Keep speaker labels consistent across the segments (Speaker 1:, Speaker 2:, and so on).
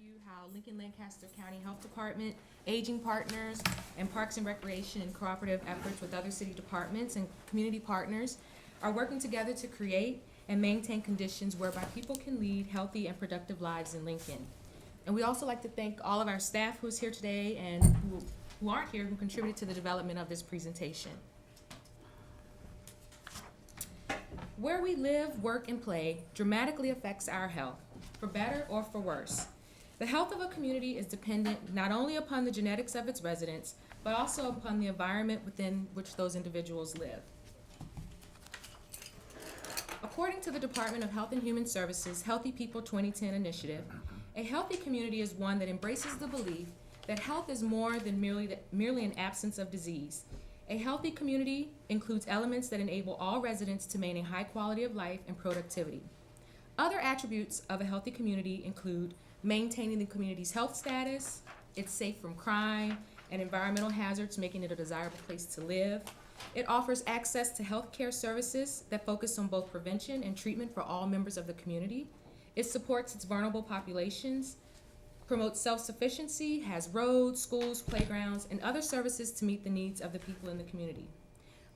Speaker 1: review how Lincoln Lancaster County Health Department, Aging Partners, and Parks and Recreation and cooperative efforts with other city departments and community partners are working together to create and maintain conditions whereby people can lead healthy and productive lives in Lincoln. And we also like to thank all of our staff who's here today and who aren't here, who contributed to the development of this presentation. Where we live, work, and play dramatically affects our health, for better or for worse. The health of a community is dependent not only upon the genetics of its residents, but also upon the environment within which those individuals live. According to the Department of Health and Human Services Healthy People 2010 initiative, a healthy community is one that embraces the belief that health is more than merely an absence of disease. A healthy community includes elements that enable all residents to maintain a high quality of life and productivity. Other attributes of a healthy community include maintaining the community's health status, it's safe from crime and environmental hazards, making it a desirable place to live. It offers access to health care services that focus on both prevention and treatment for all members of the community. It supports its vulnerable populations, promotes self-sufficiency, has roads, schools, playgrounds, and other services to meet the needs of the people in the community.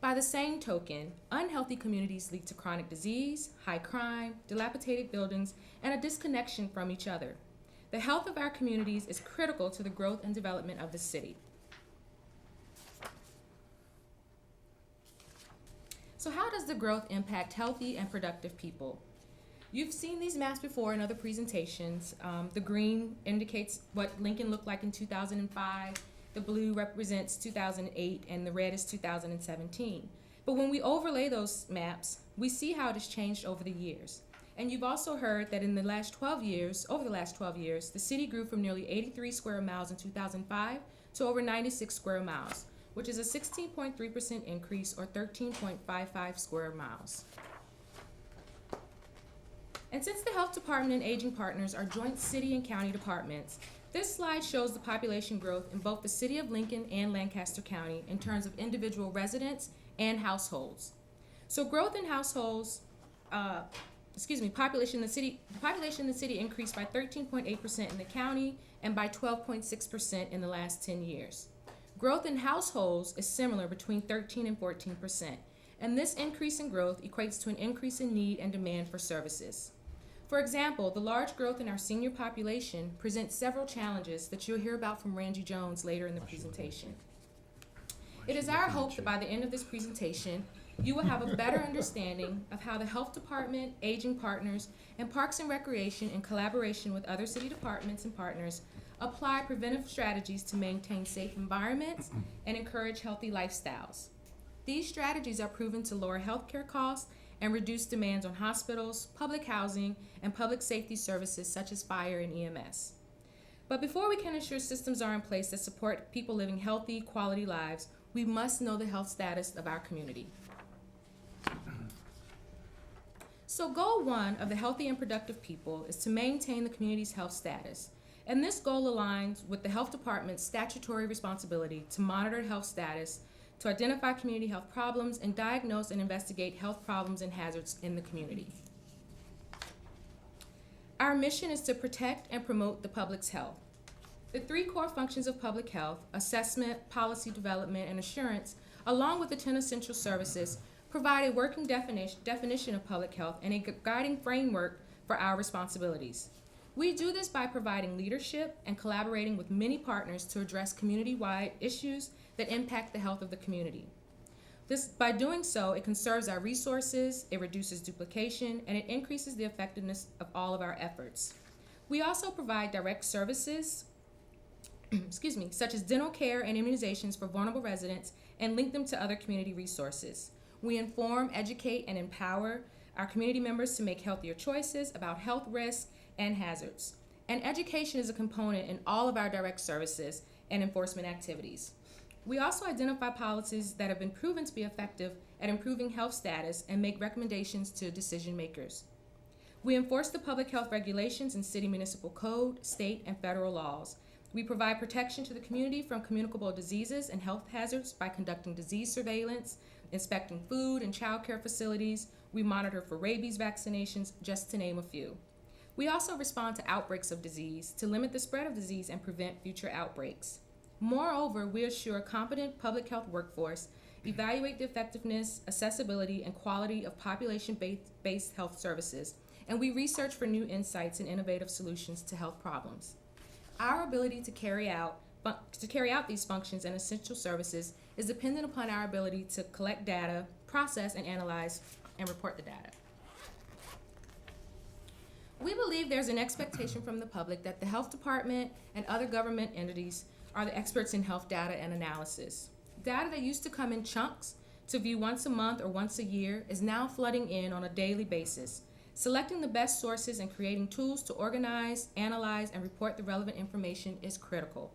Speaker 1: By the same token, unhealthy communities lead to chronic disease, high crime, dilapidated buildings, and a disconnection from each other. The health of our communities is critical to the growth and development of the city. So how does the growth impact healthy and productive people? You've seen these maps before in other presentations. The green indicates what Lincoln looked like in 2005. The blue represents 2008, and the red is 2017. But when we overlay those maps, we see how it has changed over the years. And you've also heard that over the last 12 years, the city grew from nearly 83 square miles in 2005 to over 96 square miles, which is a 16.3% increase or 13.55 square miles. And since the Health Department and Aging Partners are joint city and county departments, this slide shows the population growth in both the city of Lincoln and Lancaster County in terms of individual residents and households. So growth in households, population in the city increased by 13.8% in the county and by 12.6% in the last 10 years. Growth in households is similar between 13 and 14%, and this increase in growth equates to an increase in need and demand for services. For example, the large growth in our senior population presents several challenges that you'll hear about from Randy Jones later in the presentation. It is our hope that by the end of this presentation, you will have a better understanding of how the Health Department, Aging Partners, and Parks and Recreation, in collaboration with other city departments and partners, apply preventive strategies to maintain safe environments and encourage healthy lifestyles. These strategies are proven to lower healthcare costs and reduce demands on hospitals, public housing, and public safety services such as fire and EMS. But before we can ensure systems are in place that support people living healthy, quality lives, we must know the health status of our community. So goal 1 of the Healthy and Productive People is to maintain the community's health status. And this goal aligns with the Health Department's statutory responsibility to monitor health status, to identify community health problems, and diagnose and investigate health problems and hazards in the community. Our mission is to protect and promote the public's health. The 3 core functions of public health, assessment, policy development, and assurance, along with the 10 essential services, provide a working definition of public health and a guiding framework for our responsibilities. We do this by providing leadership and collaborating with many partners to address community-wide issues that impact the health of the community. By doing so, it conserves our resources, it reduces duplication, and it increases the effectiveness of all of our efforts. We also provide direct services, such as dental care and immunizations for vulnerable residents, and link them to other community resources. We inform, educate, and empower our community members to make healthier choices about health risks and hazards. And education is a component in all of our direct services and enforcement activities. We also identify policies that have been proven to be effective at improving health status and make recommendations to decision makers. We enforce the public health regulations in city municipal code, state, and federal laws. We provide protection to the community from communicable diseases and health hazards by conducting disease surveillance, inspecting food and child care facilities. We monitor for rabies vaccinations, just to name a few. We also respond to outbreaks of disease to limit the spread of disease and prevent future outbreaks. Moreover, we assure competent public health workforce, evaluate the effectiveness, accessibility, and quality of population-based health services, and we research for new insights and innovative solutions to health problems. Our ability to carry out these functions and essential services is dependent upon our ability to collect data, process and analyze, and report the data. We believe there's an expectation from the public that the health department and other government entities are the experts in health data and analysis. Data that used to come in chunks to view once a month or once a year is now flooding in on a daily basis. Selecting the best sources and creating tools to organize, analyze, and report the relevant information is critical.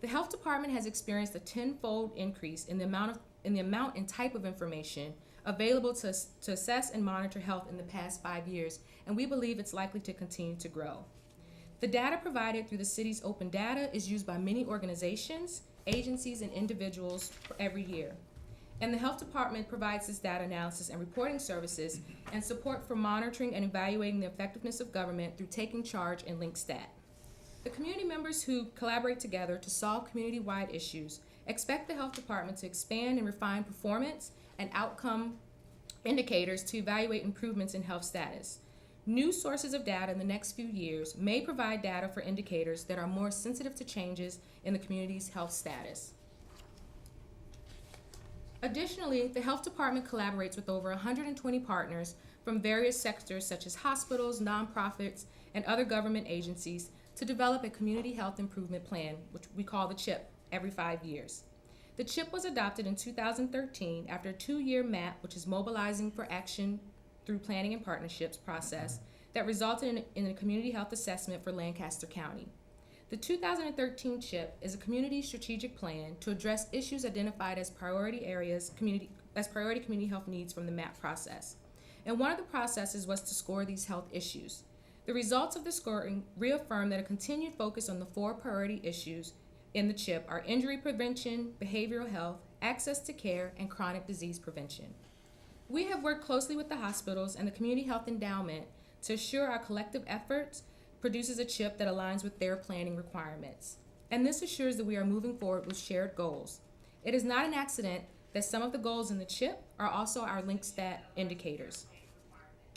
Speaker 1: The health department has experienced a tenfold increase in the amount and type of information available to assess and monitor health in the past 5 years, and we believe it's likely to continue to grow. The data provided through the city's open data is used by many organizations, agencies, and individuals every year. And the health department provides this data analysis and reporting services and support for monitoring and evaluating the effectiveness of government through Taking Charge and LinkStat. The community members who collaborate together to solve community-wide issues expect the health department to expand and refine performance and outcome indicators to evaluate improvements in health status. New sources of data in the next few years may provide data for indicators that are more sensitive to changes in the community's health status. Additionally, the health department collaborates with over 120 partners from various sectors such as hospitals, nonprofits, and other government agencies to develop a community health improvement plan, which we call the CHIP, every 5 years. The CHIP was adopted in 2013 after a 2-year MAP, which is mobilizing for action through planning and partnerships process that resulted in a community health assessment for Lancaster County. The 2013 CHIP is a community strategic plan to address issues identified as priority community health needs from the MAP process. And one of the processes was to score these health issues. The results of the scoring reaffirm that a continued focus on the 4 priority issues in the CHIP are injury prevention, behavioral health, access to care, and chronic disease prevention. We have worked closely with the hospitals and the Community Health Endowment to assure our collective efforts produces a CHIP that aligns with their planning requirements. And this assures that we are moving forward with shared goals. It is not an accident that some of the goals in the CHIP are also our LinkStat indicators.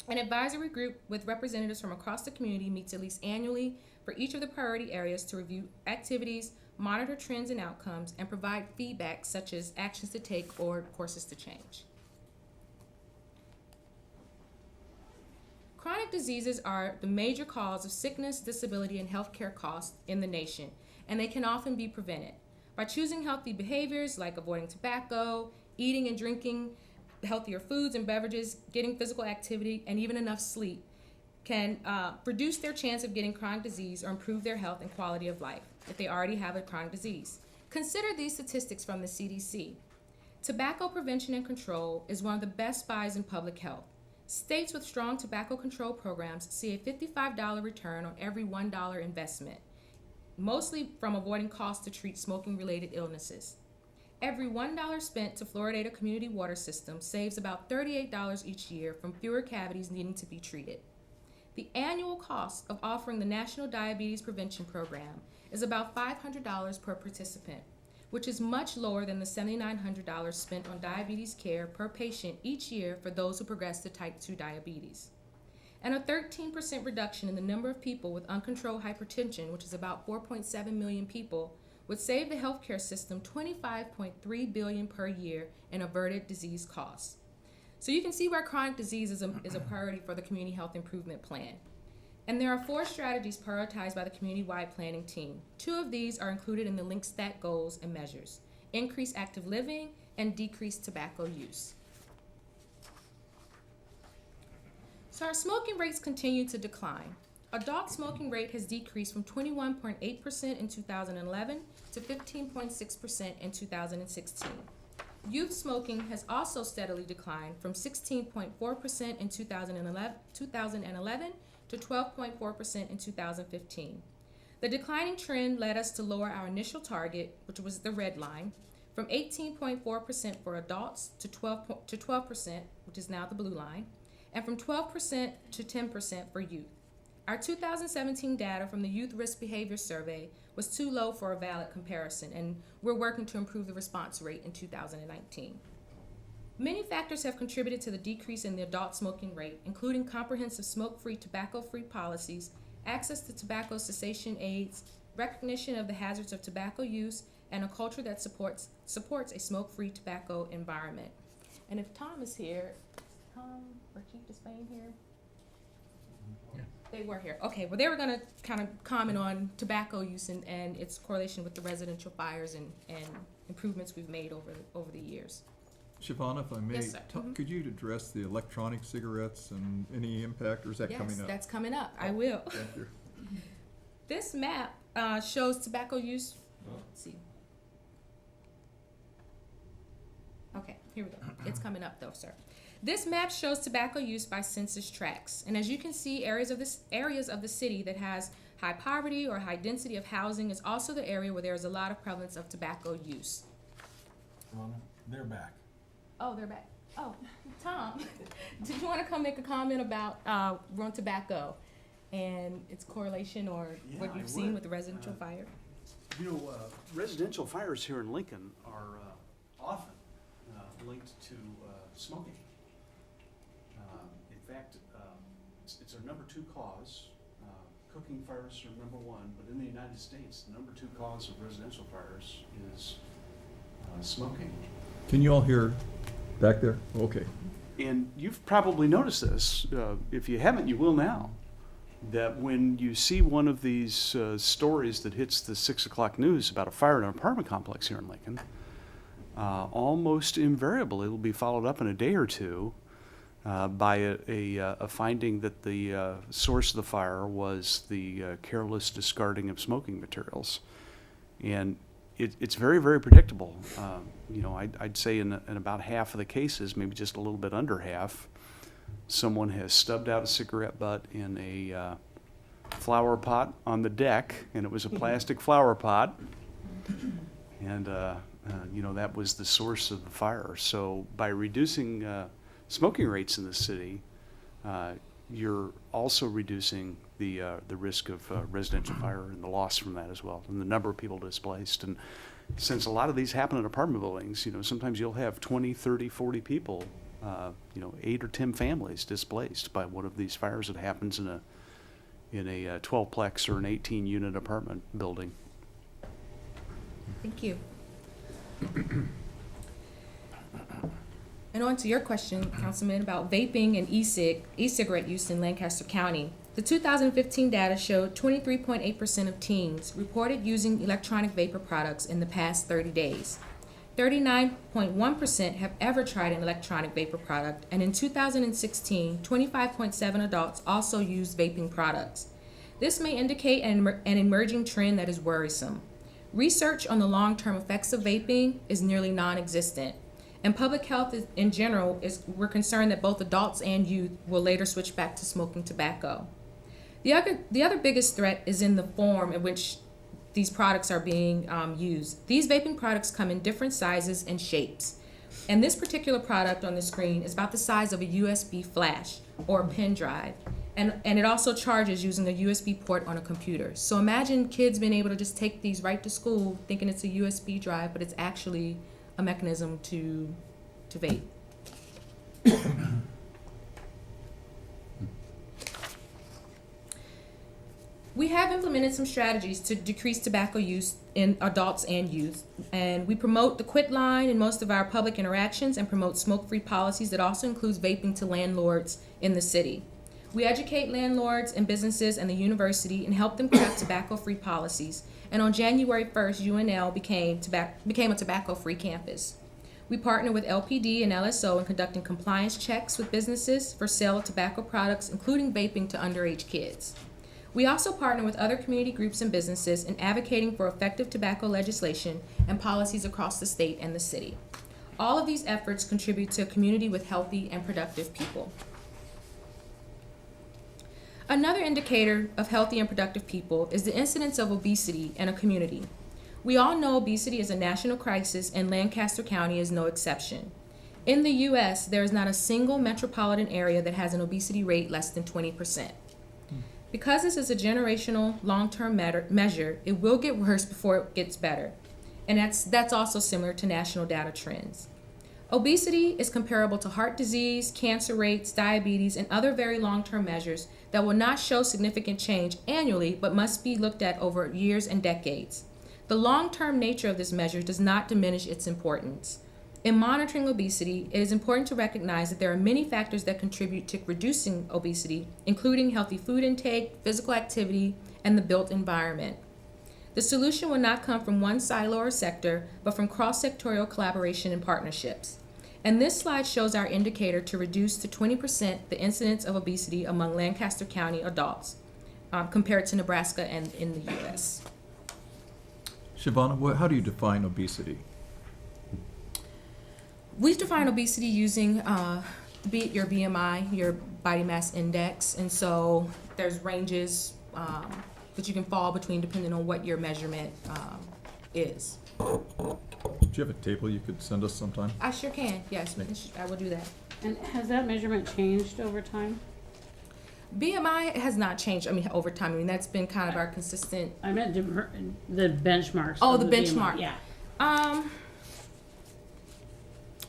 Speaker 1: An advisory group with representatives from across the community meets at least annually for each of the priority areas to review activities, monitor trends and outcomes, and provide feedback such as actions to take or courses to change. Chronic diseases are the major cause of sickness, disability, and healthcare costs in the nation, and they can often be prevented. By choosing healthy behaviors like avoiding tobacco, eating and drinking healthier foods and beverages, getting physical activity, and even enough sleep can reduce their chance of getting chronic disease or improve their health and quality of life if they already have a chronic disease. Consider these statistics from the CDC. Tobacco prevention and control is one of the best buys in public health. States with strong tobacco control programs see a $55 return on every $1 investment, mostly from avoiding costs to treat smoking-related illnesses. Every $1 spent to fluoridate a community water system saves about $38 each year from fewer cavities needing to be treated. The annual cost of offering the National Diabetes Prevention Program is about $500 per participant, which is much lower than the $7,900 spent on diabetes care per patient each year for those who progress to type 2 diabetes. And a 13% reduction in the number of people with uncontrolled hypertension, which is about 4.7 million people, would save the healthcare system $25.3 billion per year in averted disease costs. So you can see where chronic disease is a priority for the Community Health Improvement Plan. And there are 4 strategies prioritized by the community-wide planning team. 2 of these are included in the LinkStat goals and measures: increase active living and decrease tobacco use. So our smoking rates continue to decline. Adult smoking rate has decreased from 21.8% in 2011 to 15.6% in 2016. Youth smoking has also steadily declined from 16.4% in 2011 to 12.4% in 2015. The declining trend led us to lower our initial target, which was the red line, from 18.4% for adults to 12%, which is now the blue line, and from 12% to 10% for youth. Our 2017 data from the Youth Risk Behavior Survey was too low for a valid comparison, and we're working to improve the response rate in 2019. Many factors have contributed to the decrease in the adult smoking rate, including comprehensive smoke-free, tobacco-free policies, access to tobacco cessation aids, recognition of the hazards of tobacco use, and a culture that supports a smoke-free tobacco environment. And if Tom is here, Tom or Chief Despain here?
Speaker 2: Yeah.
Speaker 1: They were here. Okay, well, they were going to kind of comment on tobacco use and its correlation with the residential fires and improvements we've made over the years.
Speaker 2: Siobhan, if I may,
Speaker 1: Yes, sir.
Speaker 2: could you address the electronic cigarettes and any impact, or is that coming
Speaker 1: Yes,
Speaker 2: up?
Speaker 1: that's coming up. I will.
Speaker 2: Thank you.
Speaker 1: This map shows tobacco use. Let's see. Okay, here we go. It's coming up though, sir. This map shows tobacco use by census tracts, and as you can see, areas of the city that has high poverty or high density of housing is also the area where there is a lot of prevalence of tobacco use.
Speaker 3: Well, they're back.
Speaker 1: Oh, they're back. Oh, Tom, did you want to come make a comment about grown tobacco and its correlation or
Speaker 4: Yeah,
Speaker 1: what
Speaker 4: I
Speaker 1: you've seen
Speaker 4: would.
Speaker 1: with the residential fire?
Speaker 4: You know, residential fires here in Lincoln are often linked to smoking. In fact, it's our number 2 cause. Cooking fires are number 1, but in the United States, the number 2 cause of residential fires is smoking.
Speaker 2: Can you all hear back there? Okay.
Speaker 4: And you've probably noticed this. If you haven't, you will now. That when you see one of these stories that hits the 6 o'clock news about a fire in an apartment complex here in Lincoln, almost invariably it'll be followed up in a day or two by a finding that the source of the fire was the careless discarding of smoking materials. And it's very, very predictable. You know, I'd say in about half of the cases, maybe just a little bit under half, someone has stubbed out a cigarette butt in a flower pot on the deck, and it was a plastic flower pot. And, you know, that was the source of the fire. So by reducing smoking rates in the city, you're also reducing the risk of residential fire and the loss from that as well, and the number of people displaced. And since a lot of these happen in apartment buildings, you know, sometimes you'll have 20, 30, 40 people, you know, 8 or 10 families displaced by one of these fires that happens in a 12-plex or an 18-unit apartment building.
Speaker 1: Thank you. And on to your question, Councilman, about vaping and e-cigarette use in Lancaster County. The 2015 data showed 23.8% of teens reported using electronic vapor products in the past 30 days. 39.1% have ever tried an electronic vapor product, and in 2016, 25.7% adults also used vaping products. This may indicate an emerging trend that is worrisome. Research on the long-term effects of vaping is nearly non-existent. And public health in general, we're concerned that both adults and youth will later switch back to smoking tobacco. The other biggest threat is in the form in which these products are being used. These vaping products come in different sizes and shapes. And this particular product on the screen is about the size of a USB flash or a pen drive. And it also charges using a USB port on a computer. So imagine kids being able to just take these right to school thinking it's a USB drive, but it's actually a mechanism to vape. We have implemented some strategies to decrease tobacco use in adults and youth, and we promote the quit line in most of our public interactions and promote smoke-free policies that also includes vaping to landlords in the city. We educate landlords and businesses and the university and help them craft tobacco-free policies. And on January 1st, UNL became a tobacco-free campus. We partner with LPD and LSO in conducting compliance checks with businesses for sale of tobacco products, including vaping to underage kids. We also partner with other community groups and businesses in advocating for effective tobacco legislation and policies across the state and the city. All of these efforts contribute to a community with healthy and productive people. Another indicator of healthy and productive people is the incidence of obesity in a community. We all know obesity is a national crisis, and Lancaster County is no exception. In the U.S., there is not a single metropolitan area that has an obesity rate less than 20%. Because this is a generational, long-term measure, it will get worse before it gets better. And that's also similar to national data trends. Obesity is comparable to heart disease, cancer rates, diabetes, and other very long-term measures that will not show significant change annually, but must be looked at over years and decades. The long-term nature of this measure does not diminish its importance. In monitoring obesity, it is important to recognize that there are many factors that contribute to reducing obesity, including healthy food intake, physical activity, and the built environment. The solution will not come from one silo or sector, but from cross-sectorial collaboration and partnerships. And this slide shows our indicator to reduce to 20% the incidence of obesity among Lancaster County adults, compared to Nebraska and in the U.S.
Speaker 2: Shavana, how do you define obesity?
Speaker 1: We define obesity using your BMI, your body mass index, and so there's ranges that you can fall between depending on what your measurement is.
Speaker 2: Do you have a table you could send us sometime?
Speaker 1: I sure can, yes, I will do that.
Speaker 5: And has that measurement changed over time?
Speaker 1: BMI has not changed, over time. That's been kind of our consistent.
Speaker 5: I meant the benchmarks.
Speaker 1: Oh,
Speaker 5: of
Speaker 1: the
Speaker 5: BMI.
Speaker 1: benchmark.
Speaker 5: Yeah.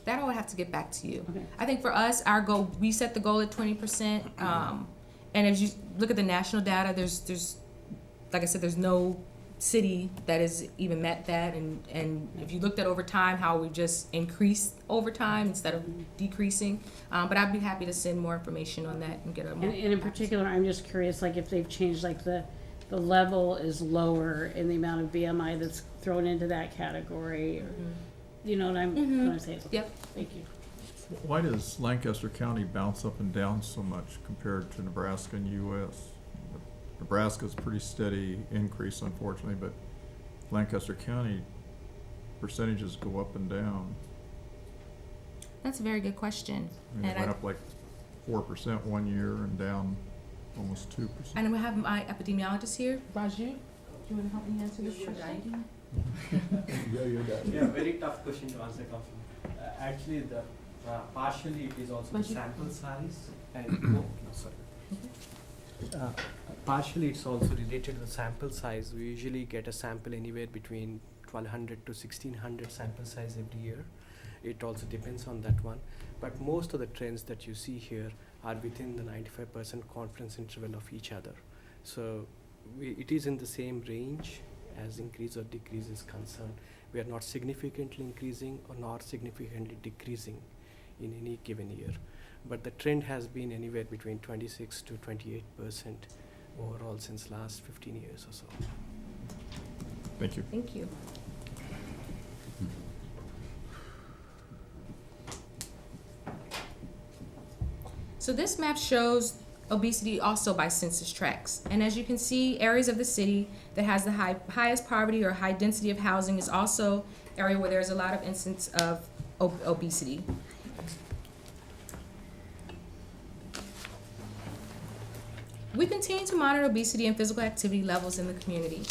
Speaker 1: That I would have to get back to you.
Speaker 5: Okay.
Speaker 1: I think for us, our goal, we set the goal at 20%. And if you look at the national data, there's like I said, there's no city that has even met that. And if you looked at over time, how we just increased over time instead of decreasing. But I'd be happy to send more information on that and get a more.
Speaker 5: And in particular, I'm just curious, like if they've changed, like the level is lower in the amount of BMI that's thrown into that category, or you know what I'm saying?
Speaker 1: Yep.
Speaker 5: Thank you.
Speaker 2: Why does Lancaster County bounce up and down so much compared to Nebraska and U.S.? Nebraska's pretty steady increase, unfortunately, but Lancaster County percentages go up and down.
Speaker 1: That's a very good question.
Speaker 2: I mean, it went up like 4% one year and down almost 2%.
Speaker 1: And we have my epidemiologist here, Raju. Do you want to help me answer this question?
Speaker 6: Yeah, very tough question to answer, Councilman. Actually, partially it is also the sample size and partially it's also related to the sample size. We usually get a sample anywhere between 1200 to 1600 sample size every year. It also depends on that one. But most of the trends that you see here are within the 95% confidence interval of each other. So it is in the same range as increase or decrease is concerned. We are not significantly increasing or not significantly decreasing in any given year. But the trend has been anywhere between 26 to 28% overall since last 15 years or so.
Speaker 2: Thank you.
Speaker 1: Thank you. So this map shows obesity also by census tracts. And as you can see, areas of the city that has the highest poverty or high density of housing is also area where there's a lot of instance of obesity. We continue to monitor obesity and physical activity levels in the community.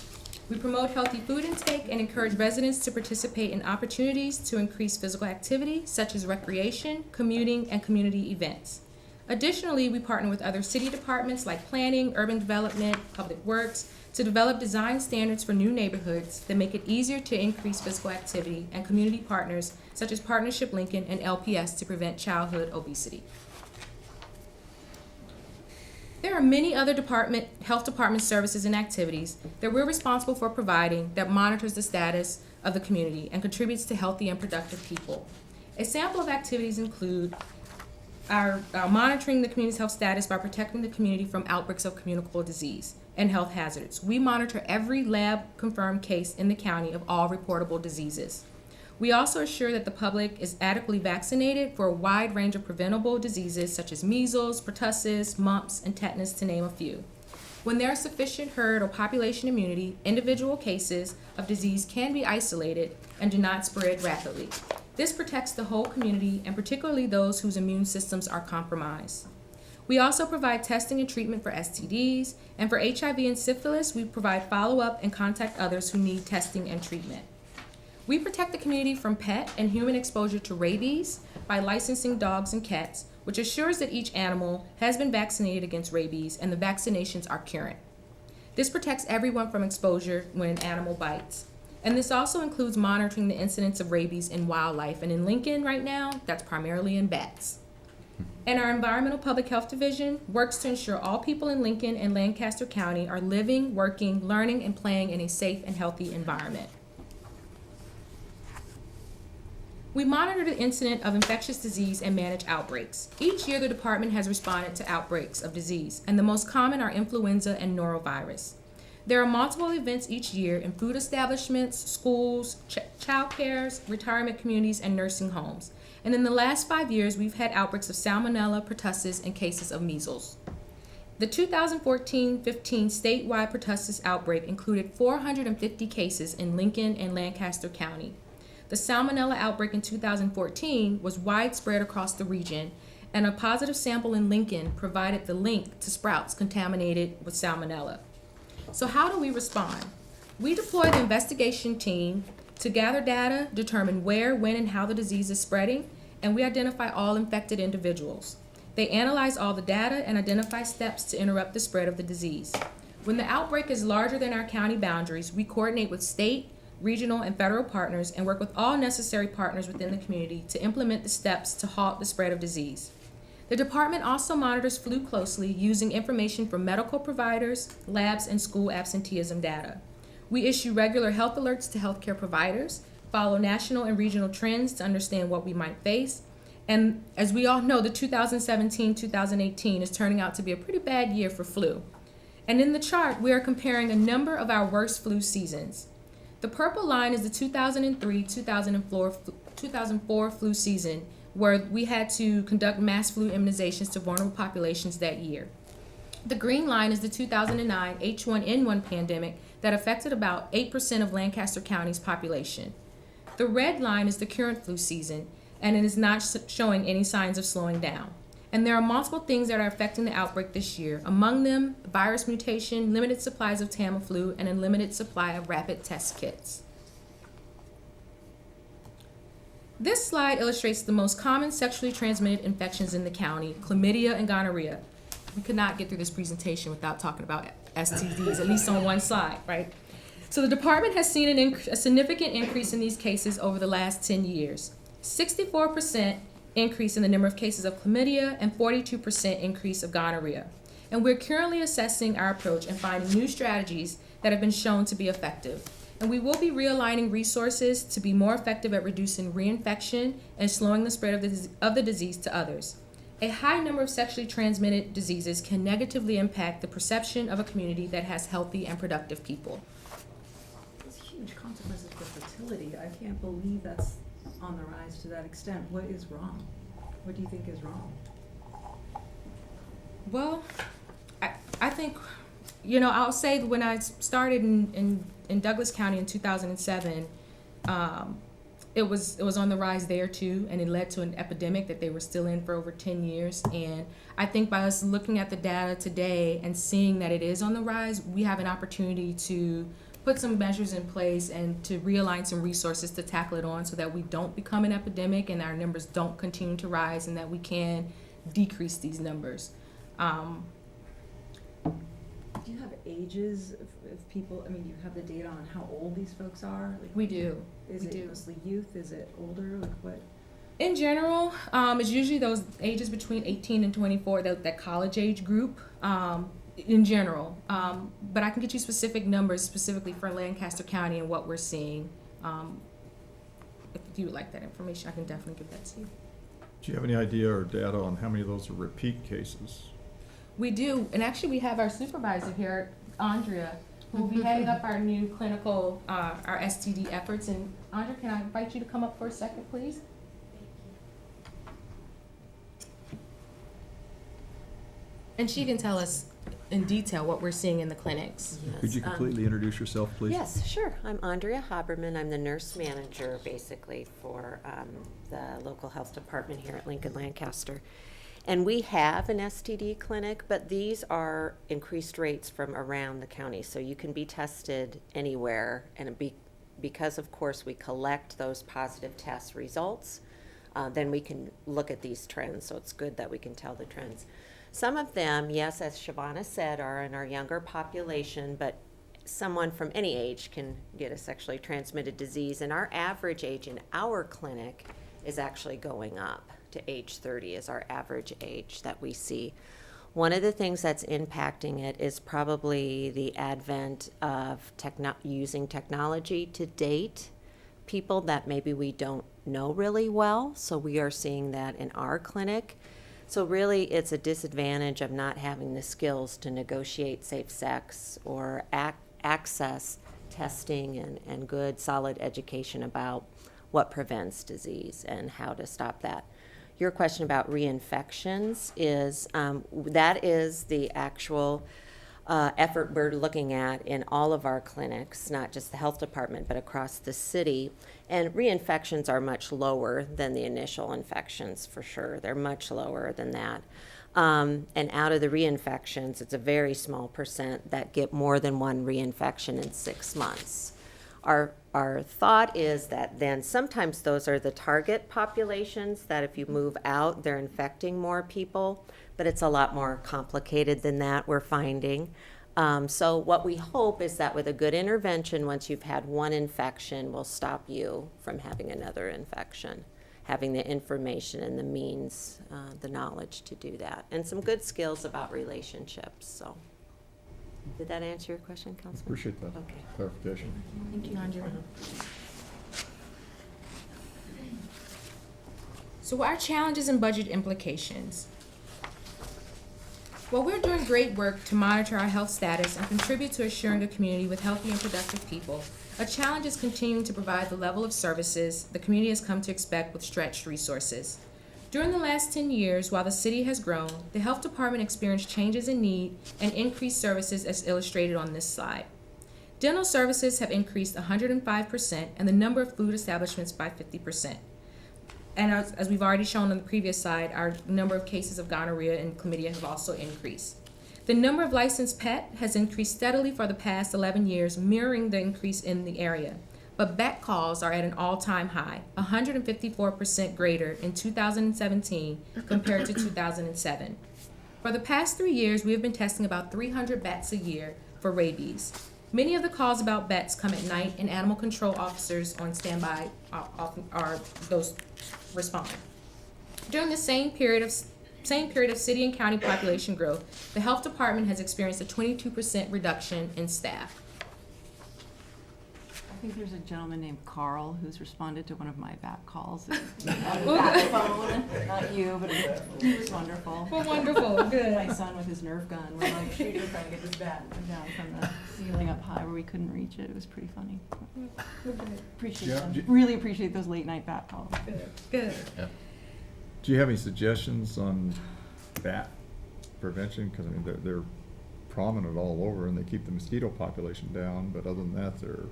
Speaker 1: We promote healthy food intake and encourage residents to participate in opportunities to increase physical activity, such as recreation, commuting, and community events. Additionally, we partner with other city departments like planning, urban development, public works, to develop design standards for new neighborhoods that make it easier to increase physical activity, and community partners such as Partnership Lincoln and LPS to prevent childhood obesity. There are many other health department services and activities that we're responsible for providing that monitors the status of the community and contributes to healthy and productive people. A sample of activities include our monitoring the community's health status by protecting the community from outbreaks of communicable disease and health hazards. We monitor every lab-confirmed case in the county of all reportable diseases. We also assure that the public is adequately vaccinated for a wide range of preventable diseases such as measles, pertussis, mumps, and tetanus, to name a few. When there is sufficient herd or population immunity, individual cases of disease can be isolated and do not spread rapidly. This protects the whole community, and particularly those whose immune systems are compromised. We also provide testing and treatment for STDs, and for HIV and syphilis, we provide follow-up and contact others who need testing and treatment. We protect the community from pet and human exposure to rabies by licensing dogs and cats which assures that each animal has been vaccinated against rabies and the vaccinations are current. This protects everyone from exposure when an animal bites. And this also includes monitoring the incidence of rabies in wildlife. And in Lincoln right now, that's primarily in bats. And our Environmental Public Health Division works to ensure all people in Lincoln and Lancaster County are living, working, learning, and playing in a safe and healthy environment. We monitor the incidence of infectious disease and manage outbreaks. Each year, the department has responded to outbreaks of disease, and the most common are influenza and norovirus. There are multiple events each year in food establishments, schools, child cares, retirement communities, and nursing homes. And in the last 5 years, we've had outbreaks of salmonella, pertussis, and cases of measles. The 2014-15 statewide pertussis outbreak included 450 cases in Lincoln and Lancaster County. The salmonella outbreak in 2014 was widespread across the region, and a positive sample in Lincoln provided the link to sprouts contaminated with salmonella. So how do we respond? We deploy the investigation team to gather data, determine where, when, and how the disease is spreading, and we identify all infected individuals. They analyze all the data and identify steps to interrupt the spread of the disease. When the outbreak is larger than our county boundaries, we coordinate with state, regional, and federal partners and work with all necessary partners within the community to implement the steps to halt the spread of disease. The department also monitors flu closely using information from medical providers, labs, and school absenteeism data. We issue regular health alerts to healthcare providers, follow national and regional trends to understand what we might face, and as we all know, the 2017-2018 is turning out to be a pretty bad year for flu. And in the chart, we are comparing a number of our worst flu seasons. The purple line is the 2003-2004 flu season, where we had to conduct mass flu immunizations to vulnerable populations that year. The green line is the 2009 H1N1 pandemic that affected about 8% of Lancaster County's population. The red line is the current flu season, and it is not showing any signs of slowing down. And there are multiple things that are affecting the outbreak this year. Among them, virus mutation, limited supplies of Tamiflu, and a limited supply of rapid test kits. This slide illustrates the most common sexually transmitted infections in the county, chlamydia and gonorrhea. We could not get through this presentation without talking about STDs, at least on one slide, right? So the department has seen a significant increase in these cases over the last 10 years. 64% increase in the number of cases of chlamydia and 42% increase of gonorrhea. And we're currently assessing our approach and finding new strategies that have been shown to be effective. And we will be realigning resources to be more effective at reducing reinfection and slowing the spread of the disease to others. A high number of sexually transmitted diseases can negatively impact the perception of a community that has healthy and productive people.
Speaker 7: It's huge consequences for fertility. I can't believe that's on the rise to that extent. What is wrong? What do you think is wrong?
Speaker 1: Well, I think, I'll say when I started in Douglas County in 2007, it was on the rise there too, and it led to an epidemic that they were still in for over 10 years. And I think by us looking at the data today and seeing that it is on the rise, we have an opportunity to put some measures in place and to realign some resources to tackle it on so that we don't become an epidemic and our numbers don't continue to rise and that we can decrease these numbers.
Speaker 7: Do you have ages of people? I mean, do you have the data on how old these folks are? Like,
Speaker 1: We do.
Speaker 7: Is
Speaker 1: we
Speaker 7: it
Speaker 1: do.
Speaker 7: mostly youth? Is it older? Like what?
Speaker 1: In general, it's usually those ages between 18 and 24, that college age group. In general, but I can get you specific numbers specifically for Lancaster County and what we're seeing. If you would like that information, I can definitely give that to you.
Speaker 2: Do you have any idea or data on how many of those are repeat cases?
Speaker 1: We do, and actually we have our supervisor here, Andrea, who will be heading up our new clinical, our STD efforts. And Andrea, can I invite you to come up for a second, please? And she can tell us in detail what we're seeing in the clinics.
Speaker 2: Could you completely introduce yourself, please?
Speaker 8: Yes, sure. I'm Andrea Haberman. I'm the nurse manager, basically, for the local health department here at Lincoln Lancaster. And we have an STD clinic, but these are increased rates from around the county. So you can be tested anywhere, and because, of course, we collect those positive test results, then we can look at these trends. So it's good that we can tell the trends. Some of them, yes, as Shavana said, are in our younger population, but someone from any age can get a sexually transmitted disease. And our average age in our clinic is actually going up to age 30 is our average age that we see. One of the things that's impacting it is probably the advent of using technology to date people that maybe we don't know really well. So we are seeing that in our clinic. So really, it's a disadvantage of not having the skills to negotiate safe sex or access testing and good, solid education about what prevents disease and how to stop that. Your question about reinfections is, that is the actual effort we're looking at in all of our clinics, not just the health department, but across the city. And reinfections are much lower than the initial infections, for sure. They're much lower than that. And out of the reinfections, it's a very small percent that get more than one reinfection in 6 months. Our thought is that then sometimes those are the target populations that if you move out, they're infecting more people, but it's a lot more complicated than that, we're finding. So what we hope is that with a good intervention, once you've had one infection, will stop you from having another infection, having the information and the means, the knowledge to do that, and some good skills about relationships, so. Did that answer your question, Councilman?
Speaker 2: Appreciate that
Speaker 8: Okay.
Speaker 2: clarification.
Speaker 1: Thank you, Andrea. So what are challenges and budget implications? While we're doing great work to monitor our health status and contribute to assuring a community with healthy and productive people, a challenge is continuing to provide the level of services the community has come to expect with stretched resources. During the last 10 years, while the city has grown, the health department experienced changes in need and increased services as illustrated on this slide. Dental services have increased 105% and the number of food establishments by 50%. And as we've already shown on the previous slide, our number of cases of gonorrhea and chlamydia have also increased. The number of licensed pet has increased steadily for the past 11 years, mirroring the increase in the area. But vet calls are at an all-time high, 154% greater in 2017 compared to 2007. For the past 3 years, we have been testing about 300 bats a year for rabies. Many of the calls about bats come at night, and animal control officers on standby are those respond. During the same period of city and county population growth, the health department has experienced a 22% reduction in staff.
Speaker 7: I think there's a gentleman named Carl who's responded to one of my bat calls. On the bat phone, not you, but he was wonderful.
Speaker 1: Well, wonderful, good.
Speaker 7: My son with his Nerf gun, we're like shooting, trying to get this bat down from the ceiling up high where we couldn't reach it. It was pretty funny. Appreciate
Speaker 2: Yeah,
Speaker 7: them. Really appreciate those late night bat calls.
Speaker 1: Good.
Speaker 2: Do you have any suggestions on bat prevention? Because I mean, they're prominent all over, and they keep the mosquito population down. But other than that, they're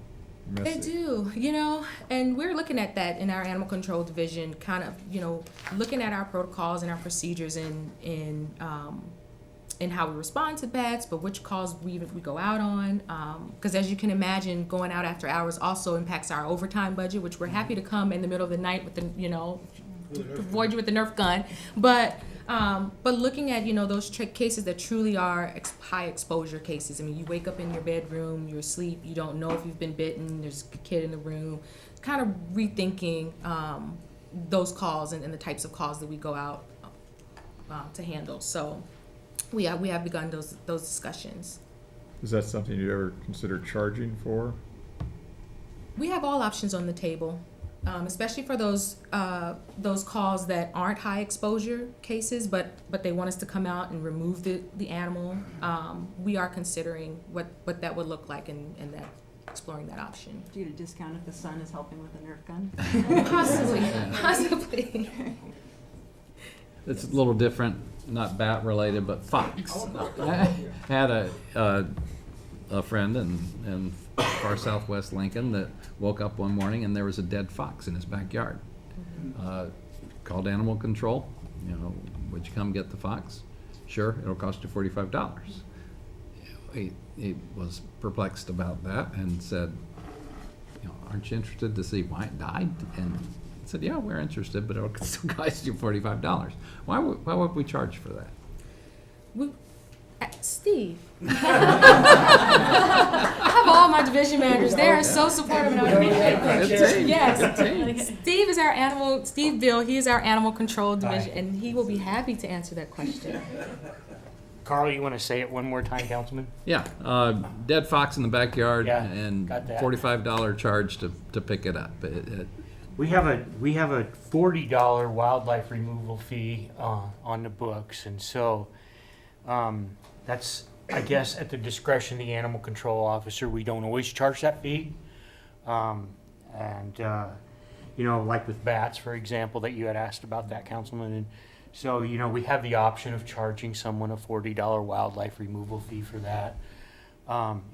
Speaker 2: messy.
Speaker 1: They do, and we're looking at that in our animal control division, kind of, looking at our protocols and our procedures in how we respond to bats, but which calls we go out on. Because as you can imagine, going out after hours also impacts our overtime budget, which we're happy to come in the middle of the night with the, to avoid you with the Nerf gun, but looking at those cases that truly are high exposure cases. I mean, you wake up in your bedroom, you're asleep, you don't know if you've been bitten, there's a kid in the room. Kind of rethinking those calls and the types of calls that we go out to handle. So we have begun those discussions.
Speaker 2: Is that something you'd ever consider charging for?
Speaker 1: We have all options on the table. Especially for those calls that aren't high exposure cases, but they want us to come out and remove the animal. We are considering what that would look like and that exploring that option.
Speaker 7: Do you get a discount if the son is helping with the Nerf gun?
Speaker 1: Possibly.
Speaker 9: It's a little different, not bat related, but fox. I had a friend in far southwest Lincoln that woke up one morning and there was a dead fox in his backyard. Called animal control, would you come get the fox? Sure, it'll cost you $45. He was perplexed about that and said, aren't you interested to see why it died? And said, yeah, we're interested, but it'll still cost you $45. Why would we charge for that?
Speaker 1: Steve. I have all my division managers. They are so supportive in our division. Yes. Steve Bill, he is our animal control division, and he will be happy to answer that question.
Speaker 10: Carl, you want to say it one more time, Councilman?
Speaker 9: Yeah, dead fox in the backyard
Speaker 10: Yeah,
Speaker 9: and
Speaker 10: got that.
Speaker 9: $45 charge to pick it up.
Speaker 10: We have a $40 wildlife removal fee on the books, and so that's, I guess, at the discretion of the animal control officer. We don't always charge that fee, you know, like with bats, for example, that you had asked about that, Councilman. And so, you know, we have the option of charging someone a $40 wildlife removal fee for that.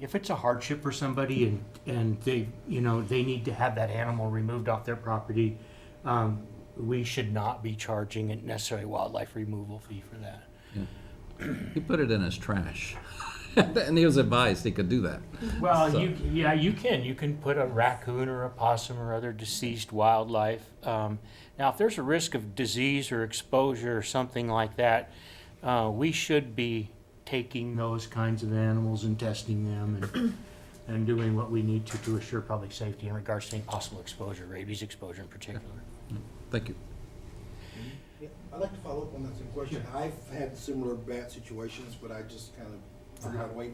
Speaker 10: If it's a hardship for somebody and they, you know, they need to have that animal removed off their property, we should not be charging a necessarily wildlife removal fee for that.
Speaker 9: He put it in his trash. And he was advised he could do that.
Speaker 10: Well,
Speaker 9: So-
Speaker 10: you can. You can put a raccoon or a possum or other deceased wildlife. Now, if there's a risk of disease or exposure or something like that, we should be taking those kinds of animals and testing them and doing what we need to assure public safety in regards to any possible exposure, rabies exposure in particular.
Speaker 9: Thank you.
Speaker 11: Yeah, I'd like to follow up on that same question. I've had similar bat situations, but I just kind of figured out a way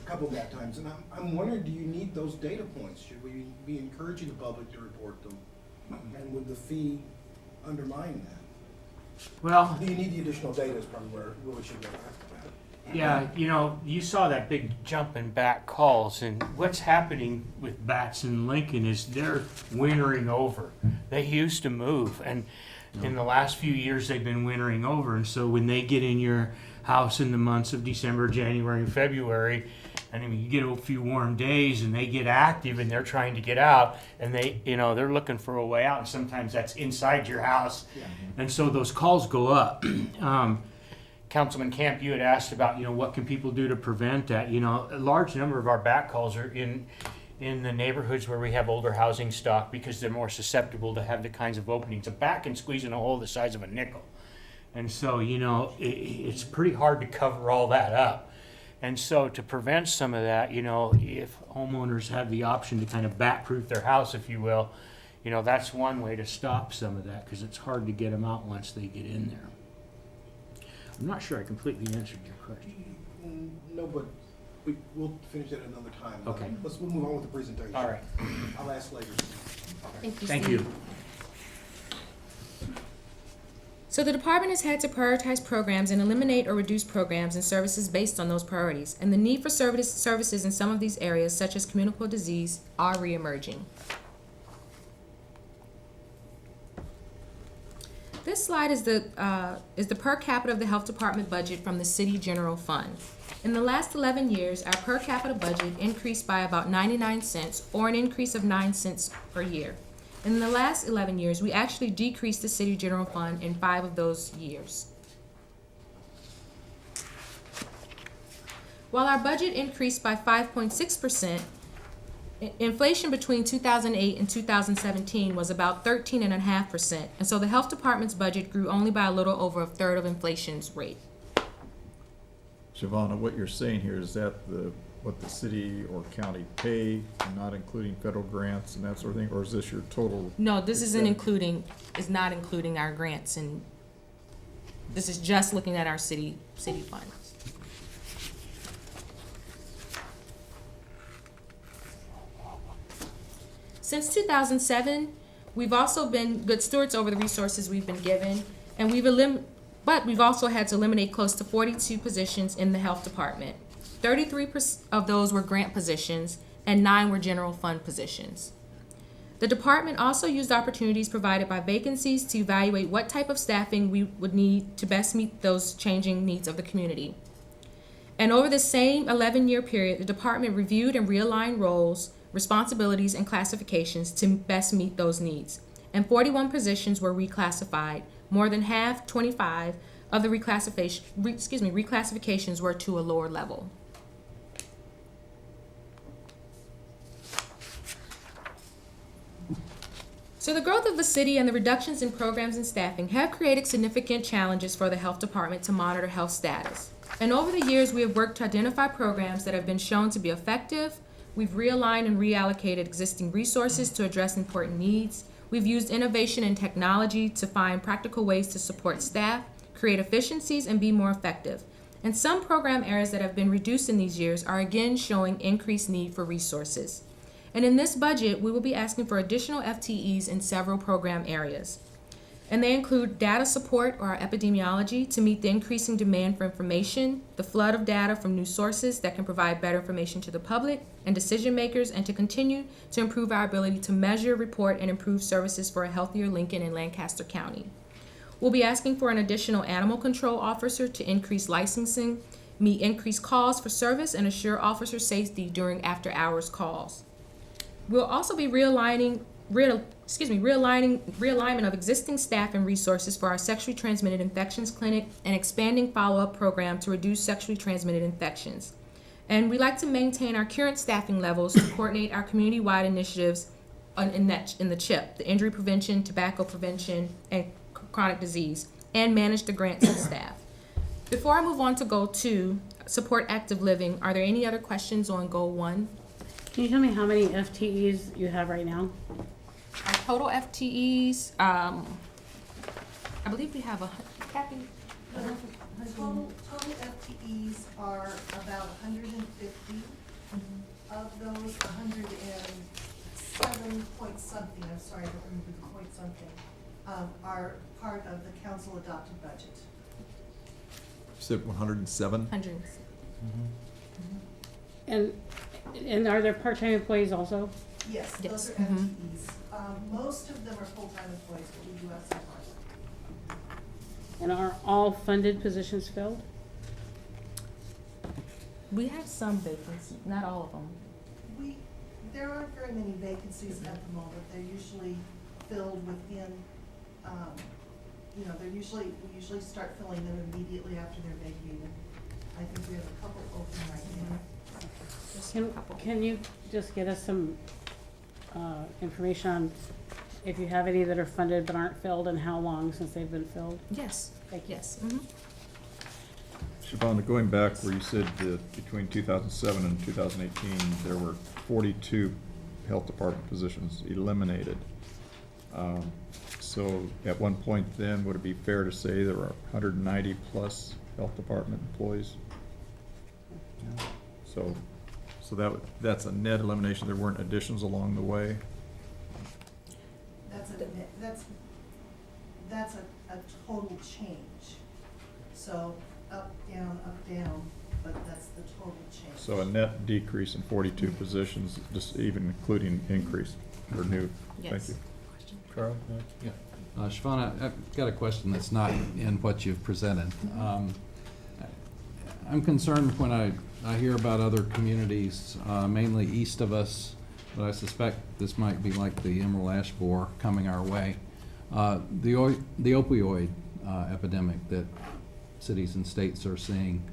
Speaker 11: a couple of bat times. And I'm wondering, do you need those data points? Should we be encouraging the public to report them? And would the fee undermine that?
Speaker 10: Well,
Speaker 11: Do you need the additional data is probably where we should go after that.
Speaker 10: yeah, you know, you saw that big jump in bat calls, and what's happening with bats in Lincoln is they're wintering over. They used to move, and in the last few years they've been wintering over, and so when they get in your house in the months of December, January, and February, and then you get a few warm days and they get active and they're trying to get out, and they, you know, they're looking for a way out, and sometimes that's inside your house, and so those calls go up. Councilman Camp, you had asked about, you know, what can people do to prevent that? You know, a large number of our bat calls are in the neighborhoods where we have older housing stock because they're more susceptible to have the kinds of openings. A bat can squeeze in a hole the size of a nickel. And so, you know, it's pretty hard to cover all that up. And so to prevent some of that, you know, if homeowners have the option to kind of bat-proof their house, if you will, you know, that's one way to stop some of that because it's hard to get them out once they get in there. I'm not sure I completely answered your question.
Speaker 11: No, but we'll finish that another time.
Speaker 10: Okay.
Speaker 11: We'll move on with the presentation.
Speaker 10: All right.
Speaker 11: I'll ask later.
Speaker 1: Thank you,
Speaker 10: Thank
Speaker 1: Steve.
Speaker 10: you.
Speaker 1: So the department has had to prioritize programs and eliminate or reduce programs and services based on those priorities, and the need for services in some of these areas, such as communicable disease, are reemerging. This slide is the per capita of the health department budget from the city general fund. In the last 11 years, our per capita budget increased by about 99 cents, or an increase of 9 cents per year. In the last 11 years, we actually decreased the city general fund in 5 of those years. While our budget increased by 5.6%, inflation between 2008 and 2017 was about 13.5%, and so the health department's budget grew only by a little over a third of inflation's rate.
Speaker 2: Giovanna, what you're saying here, is that what the city or county pay, not including federal grants and that sort of thing, or is this your total?
Speaker 1: No, this is not including our grants, and this is just looking at our city funds. Since 2007, we've also been good stewards over the resources we've been given, and but we've also had to eliminate close to 42 positions in the health department. 33% of those were grant positions, and 9 were general fund positions. The department also used opportunities provided by vacancies to evaluate what type of staffing we would need to best meet those changing needs of the community. And over the same 11-year period, the department reviewed and realigned roles, responsibilities, and classifications to best meet those needs. And 41 positions were reclassified. More than half, 25, of the reclassifications were to a lower level. So the growth of the city and the reductions in programs and staffing have created significant challenges for the health department to monitor health status. And over the years, we have worked to identify programs that have been shown to be effective. We've realigned and reallocated existing resources to address important needs. We've used innovation and technology to find practical ways to support staff, create efficiencies, and be more effective. And some program areas that have been reduced in these years are again showing increased need for resources. And in this budget, we will be asking for additional FTEs in several program areas. And they include data support or epidemiology to meet the increasing demand for information, the flood of data from new sources that can provide better information to the public and decision makers, and to continue to improve our ability to measure, report, and improve services for a healthier Lincoln and Lancaster County. We'll be asking for an additional animal control officer to increase licensing, meet increased calls for service, and assure officer safety during after-hours calls. We'll also be realignment of existing staff and resources for our sexually transmitted infections clinic and expanding follow-up program to reduce sexually transmitted infections. And we like to maintain our current staffing levels to coordinate our community-wide initiatives in the CHIP, the injury prevention, tobacco prevention, and chronic disease, and manage the grants and staff. Before I move on to Goal 2, support active living, are there any other questions on Goal 1?
Speaker 5: Can you tell me how many FTEs you have right now?
Speaker 1: Our total FTEs, I believe we have Kathy?
Speaker 12: Total FTEs are about 150. Of those, 107 point something, I'm sorry, I don't remember the point something, are part of the council adopted budget.
Speaker 2: You said 107?
Speaker 1: 100.
Speaker 5: And are there part-time employees also?
Speaker 12: Yes,
Speaker 1: Yes.
Speaker 12: those are FTEs. Most of them are full-time employees, but we do have some part-time.
Speaker 5: And are all funded positions filled?
Speaker 1: We have some vacancies, not all of them.
Speaker 12: There aren't very many vacancies at the moment. They're usually filled within, we usually start filling them immediately after they're vacated. I think we have a couple open right now.
Speaker 1: Just a couple.
Speaker 5: Can you just get us some information on if you have any that are funded but aren't filled, and how long since they've been filled?
Speaker 1: Yes.
Speaker 5: Thank you.
Speaker 1: Yes.
Speaker 2: Siobhan, going back where you said that between 2007 and 2018, there were 42 health department positions eliminated. So at one point then, would it be fair to say there are 190 plus health department employees? So that's a net elimination. There weren't additions along the way.
Speaker 12: That's a total change. So up, down, but that's the total change.
Speaker 2: So a net decrease in 42 positions, just even including increase or new.
Speaker 1: Yes.
Speaker 2: Thank you.
Speaker 3: Carl?
Speaker 9: Yeah. Siobhan, I've got a question that's not in what you've presented. I'm concerned when I hear about other communities, mainly east of us, but I suspect this might be like the Emerald Ash Borer coming our way. The opioid epidemic that cities and states are seeing.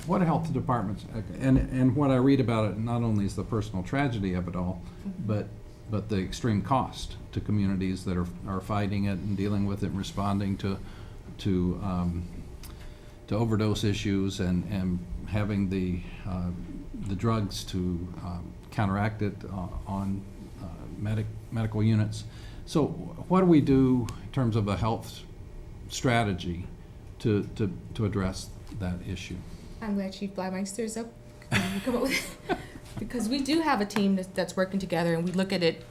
Speaker 9: What health departments, and what I read about it, not only is the personal tragedy of it all, but the extreme cost to communities that are fighting it and dealing with it and responding to overdose issues and having the drugs to counteract it on medical units. So what do we do in terms of a health strategy to address that issue?
Speaker 1: I'm glad Chief Blymeister is up. Come up with because we do have a team that's working together, and we look at it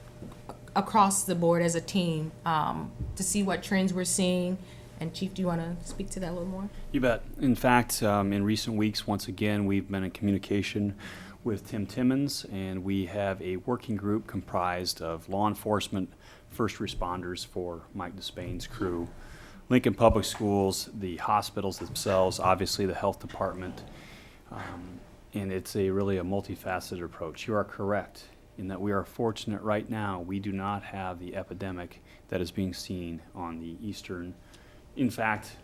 Speaker 1: across the board as a team to see what trends we're seeing. And Chief, do you want to speak to that a little more?
Speaker 13: You bet. In fact, in recent weeks, once again, we've been in communication with Tim Timmons, and we have a working group comprised of law enforcement, first responders for Mike Despain's crew, Lincoln Public Schools, the hospitals themselves, obviously the health department, and it's really a multifaceted approach. You are correct in that we are fortunate right now we do not have the epidemic that is being seen on the eastern, in fact,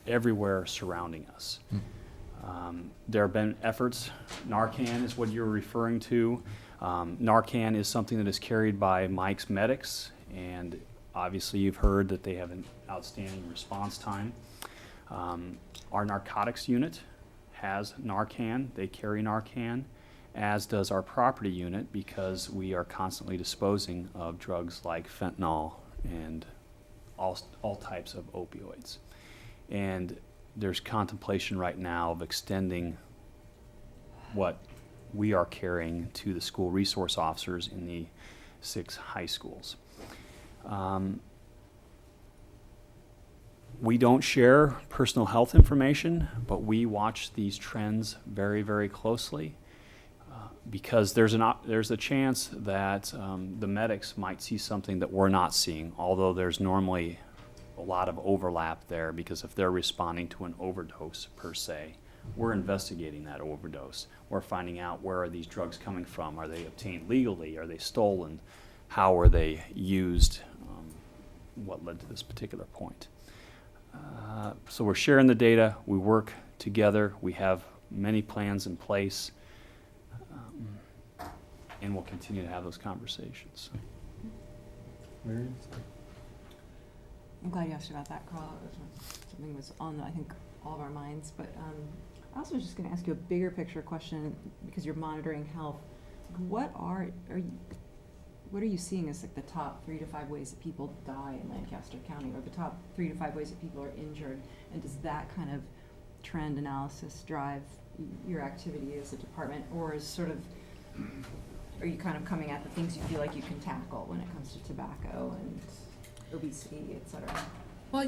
Speaker 13: everywhere surrounding us. There have been efforts, Narcan is what you're referring to. Narcan is something that is carried by Mike's Medics, and obviously you've heard that they have an outstanding response time. Our narcotics unit has Narcan. They carry Narcan, as does our property unit, because we are constantly disposing of drugs like fentanyl and all types of opioids. And there's contemplation right now of extending what we are carrying to the school resource officers in the 6 high schools. We don't share personal health information, but we watch these trends very, very closely, because there's a chance that the medics might see something that we're not seeing, although there's normally a lot of overlap there, because if they're responding to an overdose per se, we're investigating that overdose. We're finding out, where are these drugs coming from? Are they obtained legally? Are they stolen? How were they used? What led to this particular point? So we're sharing the data. We work together. We have many plans in place, and we'll continue to have those conversations.
Speaker 2: Marion?
Speaker 14: I'm glad you asked about that, Carl. Something was on, I think, all of our minds. But I also was just going to ask you a bigger picture question, because you're monitoring health. What are you seeing as like the top 3 to 5 ways that people die in Lancaster County, or the top 3 to 5 ways that people are injured? And does that kind of trend analysis drive your activity as a department, or is are you kind of coming at the things you feel like you can tackle when it comes to tobacco and obesity, et cetera?
Speaker 1: Well,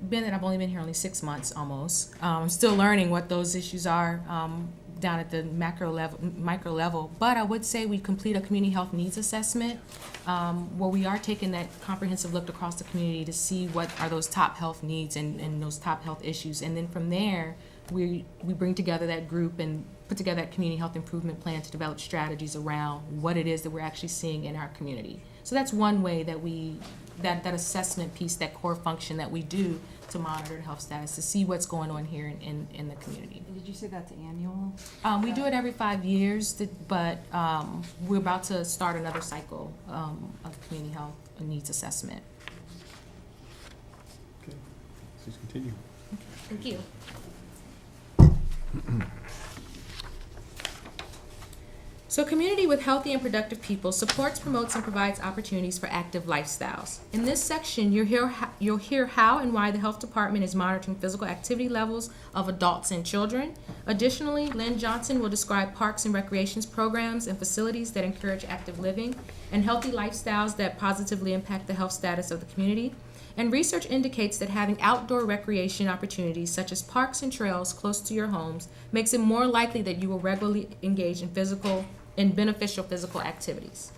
Speaker 1: being that I've only been here only 6 months almost, I'm still learning what those issues are down at the micro level. But I would say we complete a community health needs assessment where we are taking that comprehensive look across the community to see what are those top health needs and those top health issues. And then from there, we bring together that group and put together that community health improvement plan to develop strategies around what it is that we're actually seeing in our community. So that's one way that that assessment piece, that core function that we do to monitor health status, to see what's going on here in the community.
Speaker 14: And did you say that's annual?
Speaker 1: We do it every 5 years, but we're about to start another cycle of community health needs assessment.
Speaker 2: Okay, please continue.
Speaker 1: Thank you. So a community with healthy and productive people supports, promotes, and provides opportunities for active lifestyles. In this section, you'll hear how and why the health department is monitoring physical activity levels of adults and children. Additionally, Lynn Johnson will describe parks and recreations programs and facilities that encourage active living and healthy lifestyles that positively impact the health status of the community. And research indicates that having outdoor recreation opportunities such as parks and trails close to your homes makes it more likely that you will regularly engage in beneficial physical activities.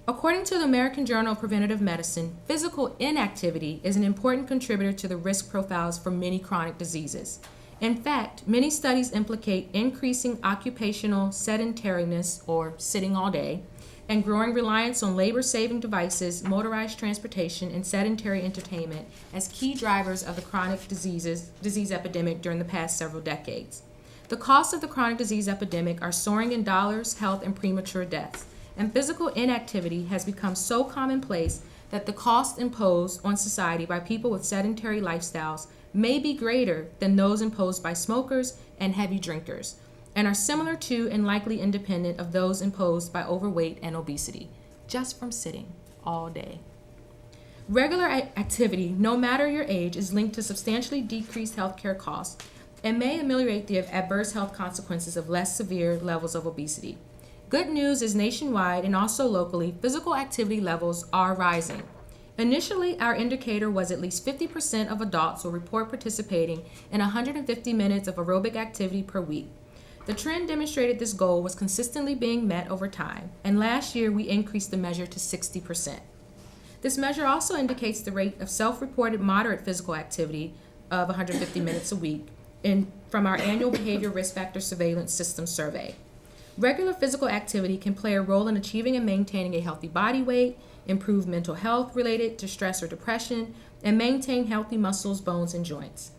Speaker 1: According to the American Journal of Preventive Medicine, physical inactivity is an important contributor to the risk profiles for many chronic diseases. In fact, many studies implicate increasing occupational sedentariness, or sitting all day, and growing reliance on labor-saving devices, motorized transportation, and sedentary entertainment as key drivers of the chronic disease epidemic during the past several decades. The costs of the chronic disease epidemic are soaring in dollars, health, and premature deaths, and physical inactivity has become so commonplace that the cost imposed on society by people with sedentary lifestyles may be greater than those imposed by smokers and heavy drinkers, and are similar to and likely independent of those imposed by overweight and obesity, just from sitting all day. Regular activity, no matter your age, is linked to substantially decreased healthcare costs and may ameliorate the adverse health consequences of less severe levels of obesity. Good news is nationwide and also locally, physical activity levels are rising. Initially, our indicator was at least 50% of adults will report participating in 150 minutes of aerobic activity per week. The trend demonstrated this goal was consistently being met over time, and last year we increased the measure to 60%. This measure also indicates the rate of self-reported moderate physical activity of 150 minutes a week from our annual behavior risk factor surveillance system survey. Regular physical activity can play a role in achieving and maintaining a healthy body weight, improve mental health related to stress or depression, and maintain healthy muscles, bones, and joints.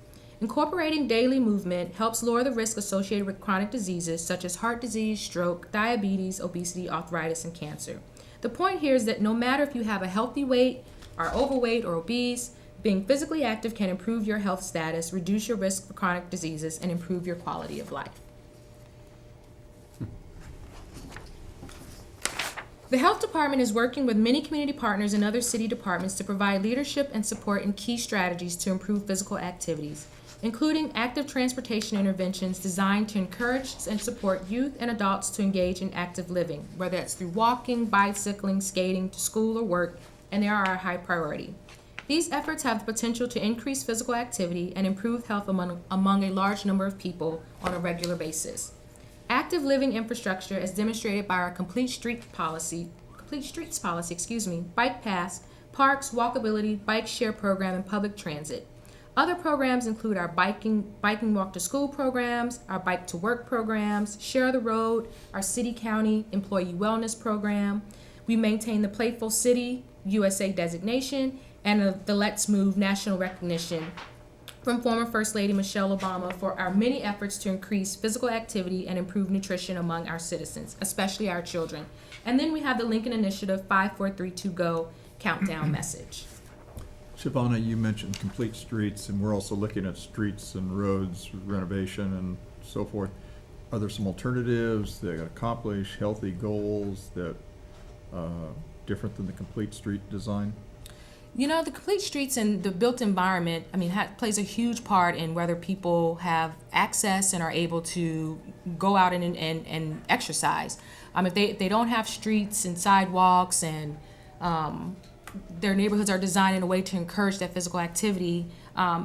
Speaker 1: Incorporating daily movement helps lower the risk associated with chronic diseases such as heart disease, stroke, diabetes, obesity, arthritis, and cancer. The point here is that no matter if you have a healthy weight, are overweight, or obese, being physically active can improve your health status, reduce your risk for chronic diseases, and improve your quality of life. The health department is working with many community partners and other city departments to provide leadership and support in key strategies to improve physical activities, including active transportation interventions designed to encourage and support youth and adults to engage in active living, whether it's through walking, bicycling, skating, to school or work, and they are a high priority. These efforts have the potential to increase physical activity and improve health among a large number of people on a regular basis. Active living infrastructure, as demonstrated by our complete streets policy, bike paths, parks, walkability, bike share program, and public transit. Other programs include our biking walk to school programs, our bike to work programs, share the road, our city-county employee wellness program. We maintain the Playful City USA designation and the Let's Move national recognition from former First Lady Michelle Obama for our many efforts to increase physical activity and improve nutrition among our citizens, especially our children. And then we have the Lincoln Initiative 5-4-3-2-GO countdown message.
Speaker 2: Shivana, you mentioned complete streets, and we're also looking at streets and roads renovation and so forth. Are there some alternatives that accomplish healthy goals that different than the complete street design?
Speaker 1: You know, the complete streets and the built environment, plays a huge part in whether people have access and are able to go out and exercise. If they don't have streets and sidewalks and their neighborhoods are designed in a way to encourage that physical activity,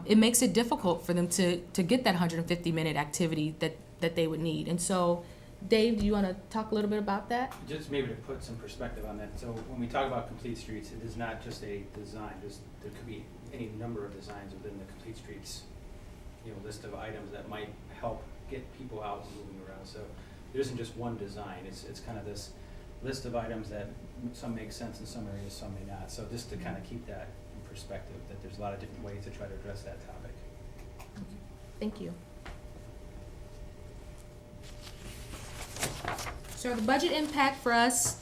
Speaker 1: it makes it difficult for them to get that 150-minute activity that they would need. And so, Dave, do you want to talk a little bit about that?
Speaker 15: Just maybe to put some perspective on that. So when we talk about complete streets, it is not just a design. There could be any number of designs within the complete streets, list of items that might help get people out and moving around. So there isn't just one design. It's kind of this list of items that some make sense in some areas, some may not. So just to kind of keep that in perspective, that there's a lot of different ways to try to address that topic.
Speaker 1: Thank you. So the budget impact for us,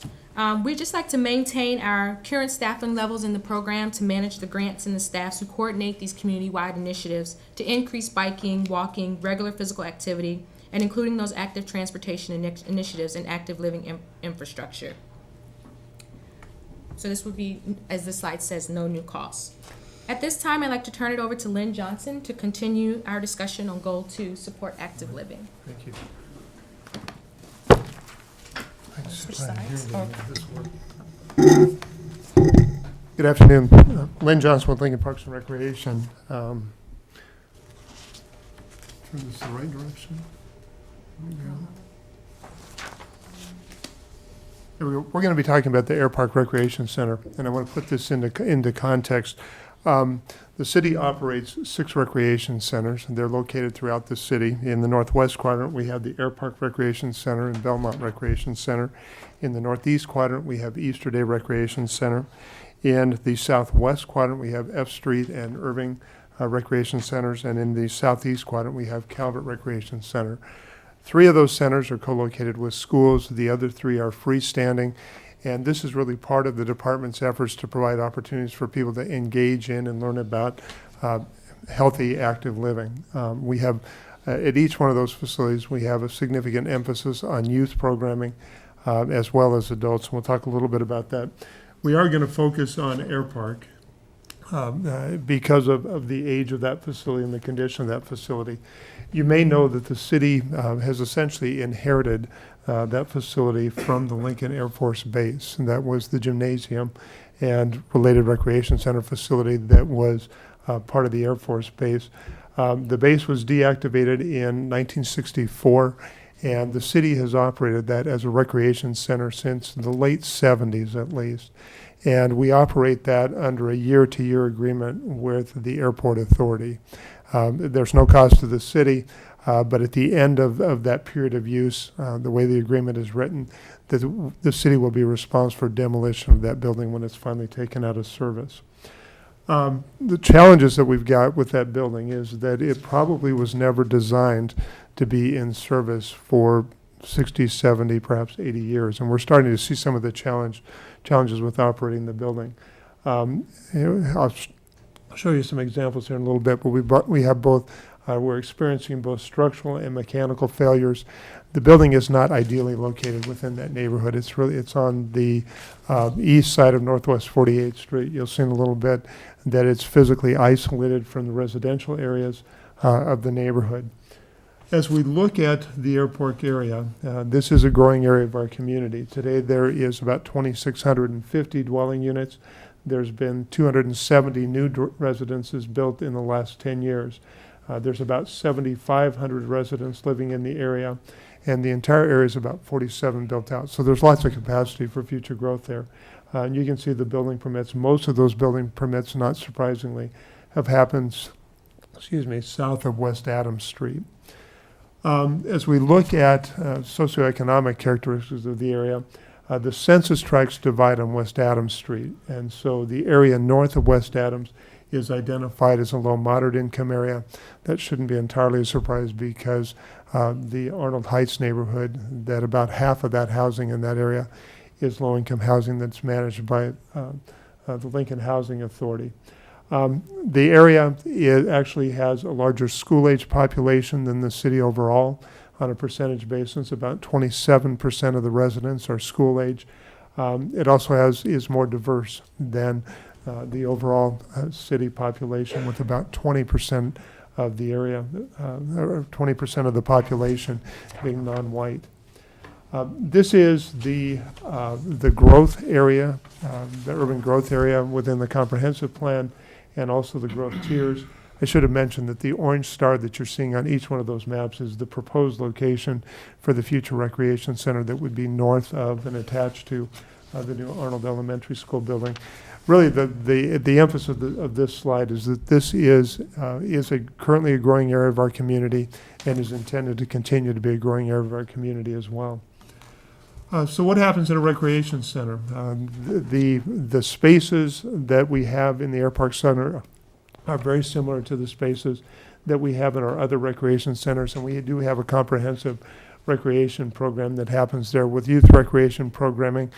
Speaker 1: we just like to maintain our current staffing levels in the program to manage the grants and the staffs who coordinate these community-wide initiatives to increase biking, walking, regular physical activity, and including those active transportation initiatives and active living infrastructure. So this would be, as the slide says, no new costs. At this time, I'd like to turn it over to Lynn Johnson to continue our discussion on Goal 2, Support Active Living.
Speaker 16: Thank you.
Speaker 1: Switch sides.
Speaker 16: Good afternoon. Lynn Johnson with Lincoln Parks and Recreation. Turn this the right direction. There we go. We're going to be talking about the Air Park Recreation Center, and I want to put this into context. The city operates 6 recreation centers, and they're located throughout the city. In the northwest quadrant, we have the Air Park Recreation Center and Belmont Recreation Center. In the northeast quadrant, we have Easter Day Recreation Center. In the southwest quadrant, we have F Street and Irving Recreation Centers. And in the southeast quadrant, we have Calvert Recreation Center. 3 of those centers are co-located with schools. The other 3 are freestanding. And this is really part of the department's efforts to provide opportunities for people to engage in and learn about healthy, active living. We have, at each one of those facilities, we have a significant emphasis on youth programming as well as adults. And we'll talk a little bit about that. We are going to focus on Air Park because of the age of that facility and the condition of that facility. You may know that the city has essentially inherited that facility from the Lincoln Air Force Base, and that was the gymnasium and related recreation center facility that was part of the Air Force Base. The base was deactivated in 1964, and the city has operated that as a recreation center since the late 70s at least. And we operate that under a year-to-year agreement with the Airport Authority. There's no cost to the city. But at the end of that period of use, the way the agreement is written, the city will be responsible for demolition of that building when it's finally taken out of service. The challenges that we've got with that building is that it probably was never designed to be in service for 60, 70, perhaps 80 years. And we're starting to see some of the challenges with operating the building. I'll show you some examples here in a little bit, but we have both, we're experiencing both structural and mechanical failures. The building is not ideally located within that neighborhood. It's on the east side of Northwest 48th Street. You'll see in a little bit that it's physically isolated from the residential areas of the neighborhood. As we look at the airport area, this is a growing area of our community. Today there is about 2,650 dwelling units. There's been 270 new residences built in the last 10 years. There's about 7,500 residents living in the area, and the entire area is about 47 built out. So there's lots of capacity for future growth there. And you can see the building permits. Most of those building permits, not surprisingly, have happened, south of West Adams Street. As we look at socioeconomic characteristics of the area, the census tracts divide on West Adams Street, and so the area north of West Adams is identified as a low moderate income area. That shouldn't be entirely a surprise because the Arnold Heights neighborhood, that about half of that housing in that area is low income housing that's managed by the Lincoln Housing Authority. The area actually has a larger school-age population than the city overall. On a percentage basis, about 27% of the residents are school-age. It also is more diverse than the overall city population, with about 20% of the area, or 20% of the population being non-white. This is the growth area, the urban growth area within the comprehensive plan, and also the growth tiers. I should have mentioned that the orange star that you're seeing on each one of those maps is the proposed location for the future recreation center that would be north of and attached to the new Arnold Elementary School building. Really, the emphasis of this slide is that this is currently a growing area of our community and is intended to continue to be a growing area of our community as well. So what happens in a recreation center? The spaces that we have in the Air Park Center are very similar to the spaces that we have in our other recreation centers, and we do have a comprehensive recreation program that happens there with youth recreation programming.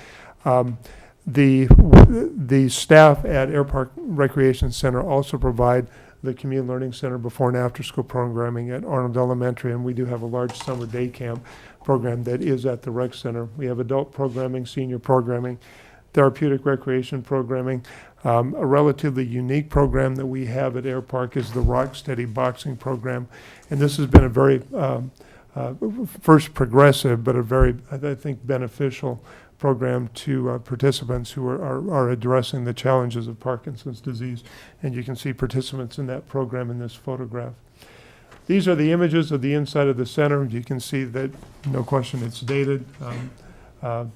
Speaker 16: The staff at Air Park Recreation Center also provide the Community Learning Center before and after school programming at Arnold Elementary, and we do have a large summer day camp program that is at the rec center. We have adult programming, senior programming, therapeutic recreation programming. A relatively unique program that we have at Air Park is the Rock Steady boxing program, and this has been a very first progressive, but a very, I think, beneficial program to participants who are addressing the challenges of Parkinson's disease. And you can see participants in that program in this photograph. These are the images of the inside of the center. You can see that, no question, it's dated. The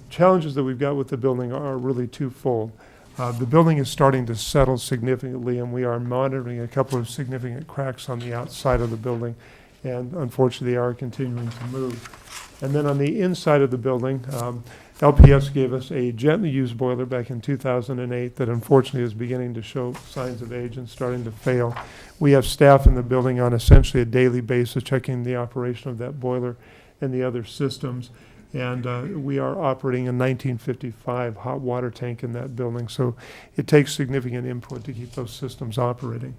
Speaker 16: challenges that we've got with the building are really twofold. The building is starting to settle significantly, and we are monitoring a couple of significant cracks on the outside of the building, and unfortunately they are continuing to move. And then on the inside of the building, LPS gave us a gently used boiler back in 2008 that unfortunately is beginning to show signs of age and starting to fail. We have staff in the building on essentially a daily basis checking the operation of that boiler and the other systems. And we are operating a 1955 hot water tank in that building, so it takes significant input to keep those systems operating.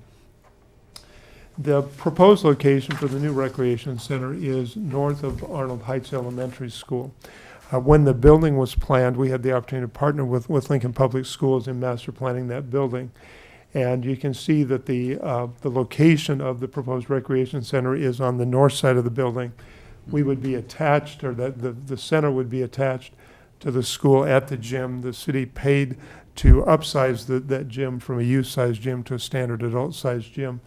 Speaker 16: The proposed location for the new recreation center is north of Arnold Heights Elementary School. When the building was planned, we had the opportunity to partner with Lincoln Public Schools in master planning that building. And you can see that the location of the proposed recreation center is on the north side of the building. We would be attached, or the center would be attached to the school at the gym. The city paid to upsize that gym from a youth-sized gym to a standard adult-sized gym.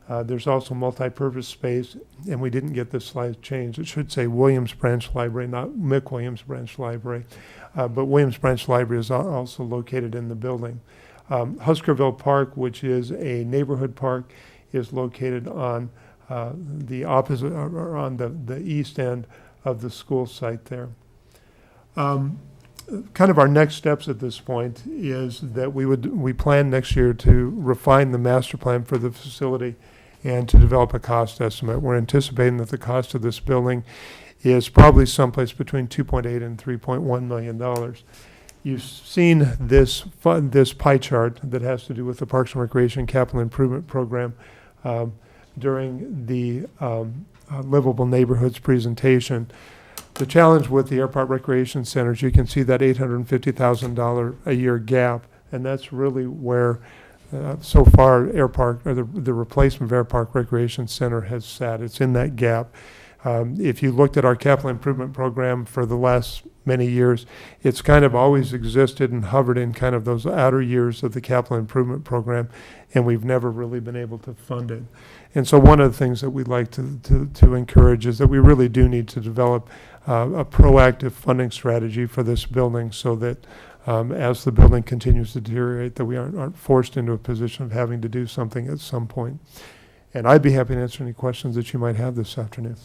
Speaker 16: There's also multi-purpose space, and we didn't get this slide changed. It should say Williams Branch Library, not McWilliams Branch Library. But Williams Branch Library is also located in the building. Huskerville Park, which is a neighborhood park, is located on the opposite, or on the east end of the school site there. kind of our next steps at this point is that we plan next year to refine the master plan for the facility and to develop a cost estimate. We're anticipating that the cost of this building is probably someplace between $2.8 and $3.1 million. You've seen this pie chart that has to do with the Parks and Recreation Capital Improvement Program during the Livable Neighborhoods presentation. The challenge with the Airport Recreation Centers, you can see that $850,000 a year gap, and that's really where so far Airpark, or the replacement of Airpark Recreation Center has sat. It's in that gap. If you looked at our capital improvement program for the last many years, it's kind of always existed and hovered in kind of those outer years of the capital improvement program, and we've never really been able to fund it. And so one of the things that we'd like to encourage is that we really do need to develop a proactive funding strategy for this building so that as the building continues to deteriorate, that we aren't forced into a position of having to do something at some point. And I'd be happy to answer any questions that you might have this afternoon.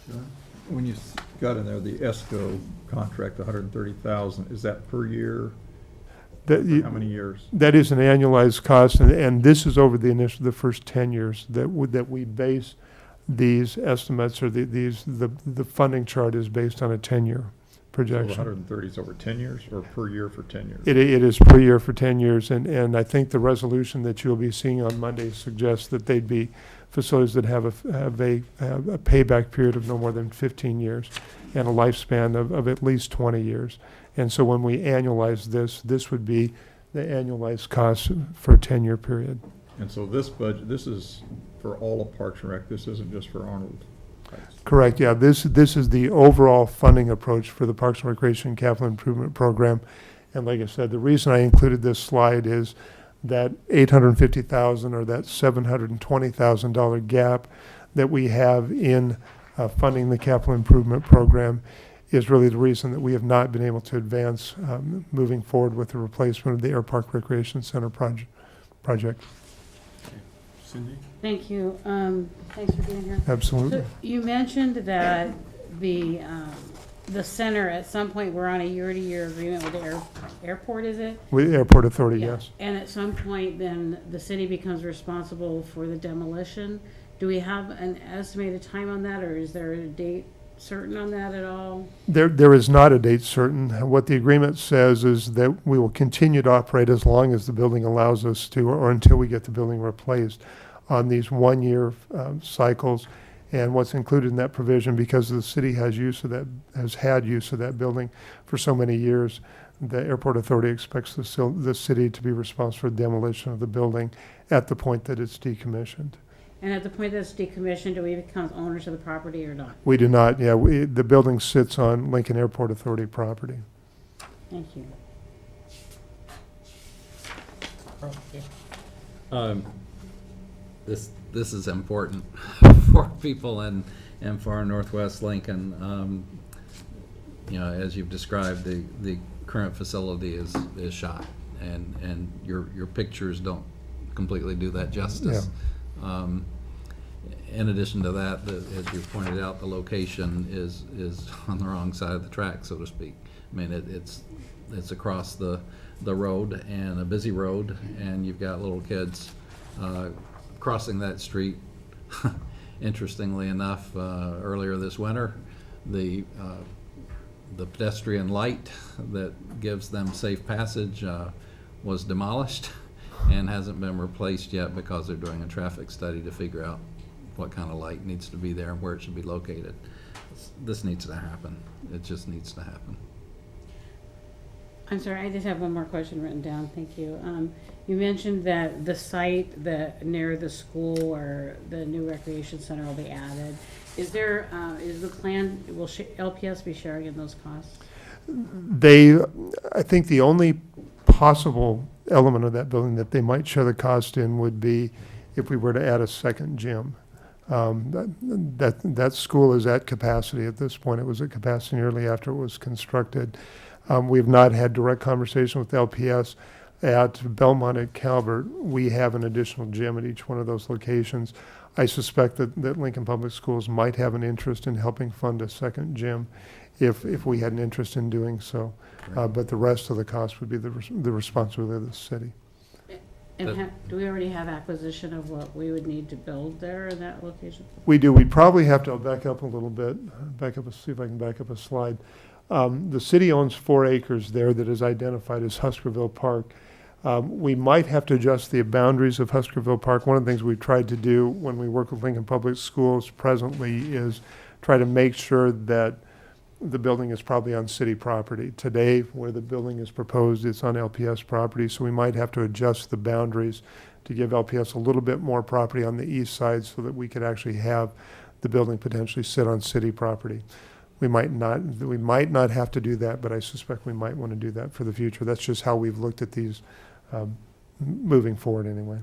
Speaker 2: Sure. When you got in there, the ESCO contract, $130,000, is that per year? How many years?
Speaker 16: That is an annualized cost, and this is over the first 10 years that we base these estimates, or the funding chart is based on a 10-year projection.
Speaker 2: So 130 is over 10 years, or per year for 10 years?
Speaker 16: It is per year for 10 years, and I think the resolution that you'll be seeing on Monday suggests that they'd be facilities that have a payback period of no more than 15 years and a lifespan of at least 20 years. And so when we annualize this would be the annualized cost for a 10-year period.
Speaker 2: And so this budget, this is for all of Parks and Rec, this isn't just for Arnold?
Speaker 16: Correct, yeah. This is the overall funding approach for the Parks and Recreation Capital Improvement Program. And like I said, the reason I included this slide is that $850,000 or that $720,000 gap that we have in funding the capital improvement program is really the reason that we have not been able to advance moving forward with the replacement of the Air Park Recreation Center project.
Speaker 2: Cindy?
Speaker 5: Thank you. Thanks for being here.
Speaker 16: Absolutely.
Speaker 5: So you mentioned that the center, at some point, we're on a year-to-year agreement with the airport, is it?
Speaker 16: With the Airport Authority,
Speaker 5: Yeah.
Speaker 16: yes.
Speaker 5: And at some point, then the city becomes responsible for the demolition. Do we have an estimated time on that, or is there a date certain on that at all?
Speaker 16: There is not a date certain. What the agreement says is that we will continue to operate as long as the building allows us to, or until we get the building replaced on these one-year cycles. And what's included in that provision, because the city has had use of that building for so many years, the Airport Authority expects the city to be responsible for demolition of the building at the point that it's decommissioned.
Speaker 5: And at the point that it's decommissioned, do we become owners of the property or not?
Speaker 16: We do not, yeah. The building sits on Lincoln Airport Authority property.
Speaker 5: Thank you.
Speaker 9: This is important for people and for our Northwest Lincoln. You know, as you've described, the current facility is shot, and your pictures don't completely do that justice. Yeah. In addition to that, as you pointed out, the location is on the wrong side of the track, so to speak. I mean, it's across the road, and a busy road, and you've got little kids crossing that street. Interestingly enough, earlier this winter, the pedestrian light that gives them safe passage was demolished and hasn't been replaced yet because they're doing a traffic study to figure out what kind of light needs to be there and where it should be located. This needs to happen. It just needs to happen.
Speaker 5: I'm sorry, I just have one more question written down. Thank you. You mentioned that the site near the school or the new recreation center will be added. Is the plan, will LPS be sharing in those costs?
Speaker 16: I think the only possible element of that building that they might share the cost in would be if we were to add a second gym. That school is at capacity at this point. It was at capacity nearly after it was constructed. We've not had direct conversation with LPS. At Belmont and Calvert, we have an additional gym at each one of those locations. I suspect that Lincoln Public Schools might have an interest in helping fund a second gym if we had an interest in doing so. But the rest of the cost would be the responsibility of the city.
Speaker 5: And do we already have acquisition of what we would need to build there in that location?
Speaker 16: We do. We'd probably have to back up a little bit, see if I can back up a slide. The city owns 4 acres there that is identified as Huskerville Park. We might have to adjust the boundaries of Huskerville Park. One of the things we've tried to do when we work with Lincoln Public Schools presently is try to make sure that the building is probably on city property. Today, where the building is proposed, it's on LPS property, so we might have to adjust the boundaries to give LPS a little bit more property on the east side so that we could actually have the building potentially sit on city property. We might not have to do that, but I suspect we might want to do that for the future. That's just how we've looked at these moving forward anyway.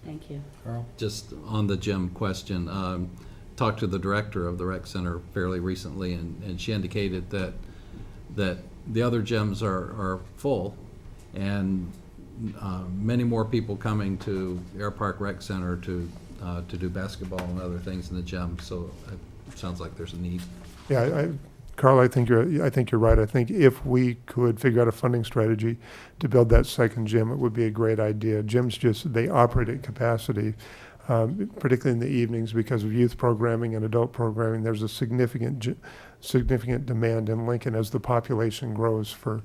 Speaker 5: Thank you.
Speaker 3: Carl?
Speaker 9: Just on the gym question, talked to the director of the rec center fairly recently, and she indicated that the other gyms are full, and many more people coming to Air Park Rec Center to do basketball and other things in the gym. So it sounds like there's a need.
Speaker 16: Yeah, Carl, I think you're right. I think if we could figure out a funding strategy to build that second gym, it would be a great idea. Gyms they operate at capacity. Particularly in the evenings because of youth programming and adult programming. There's a significant demand in Lincoln as the population grows for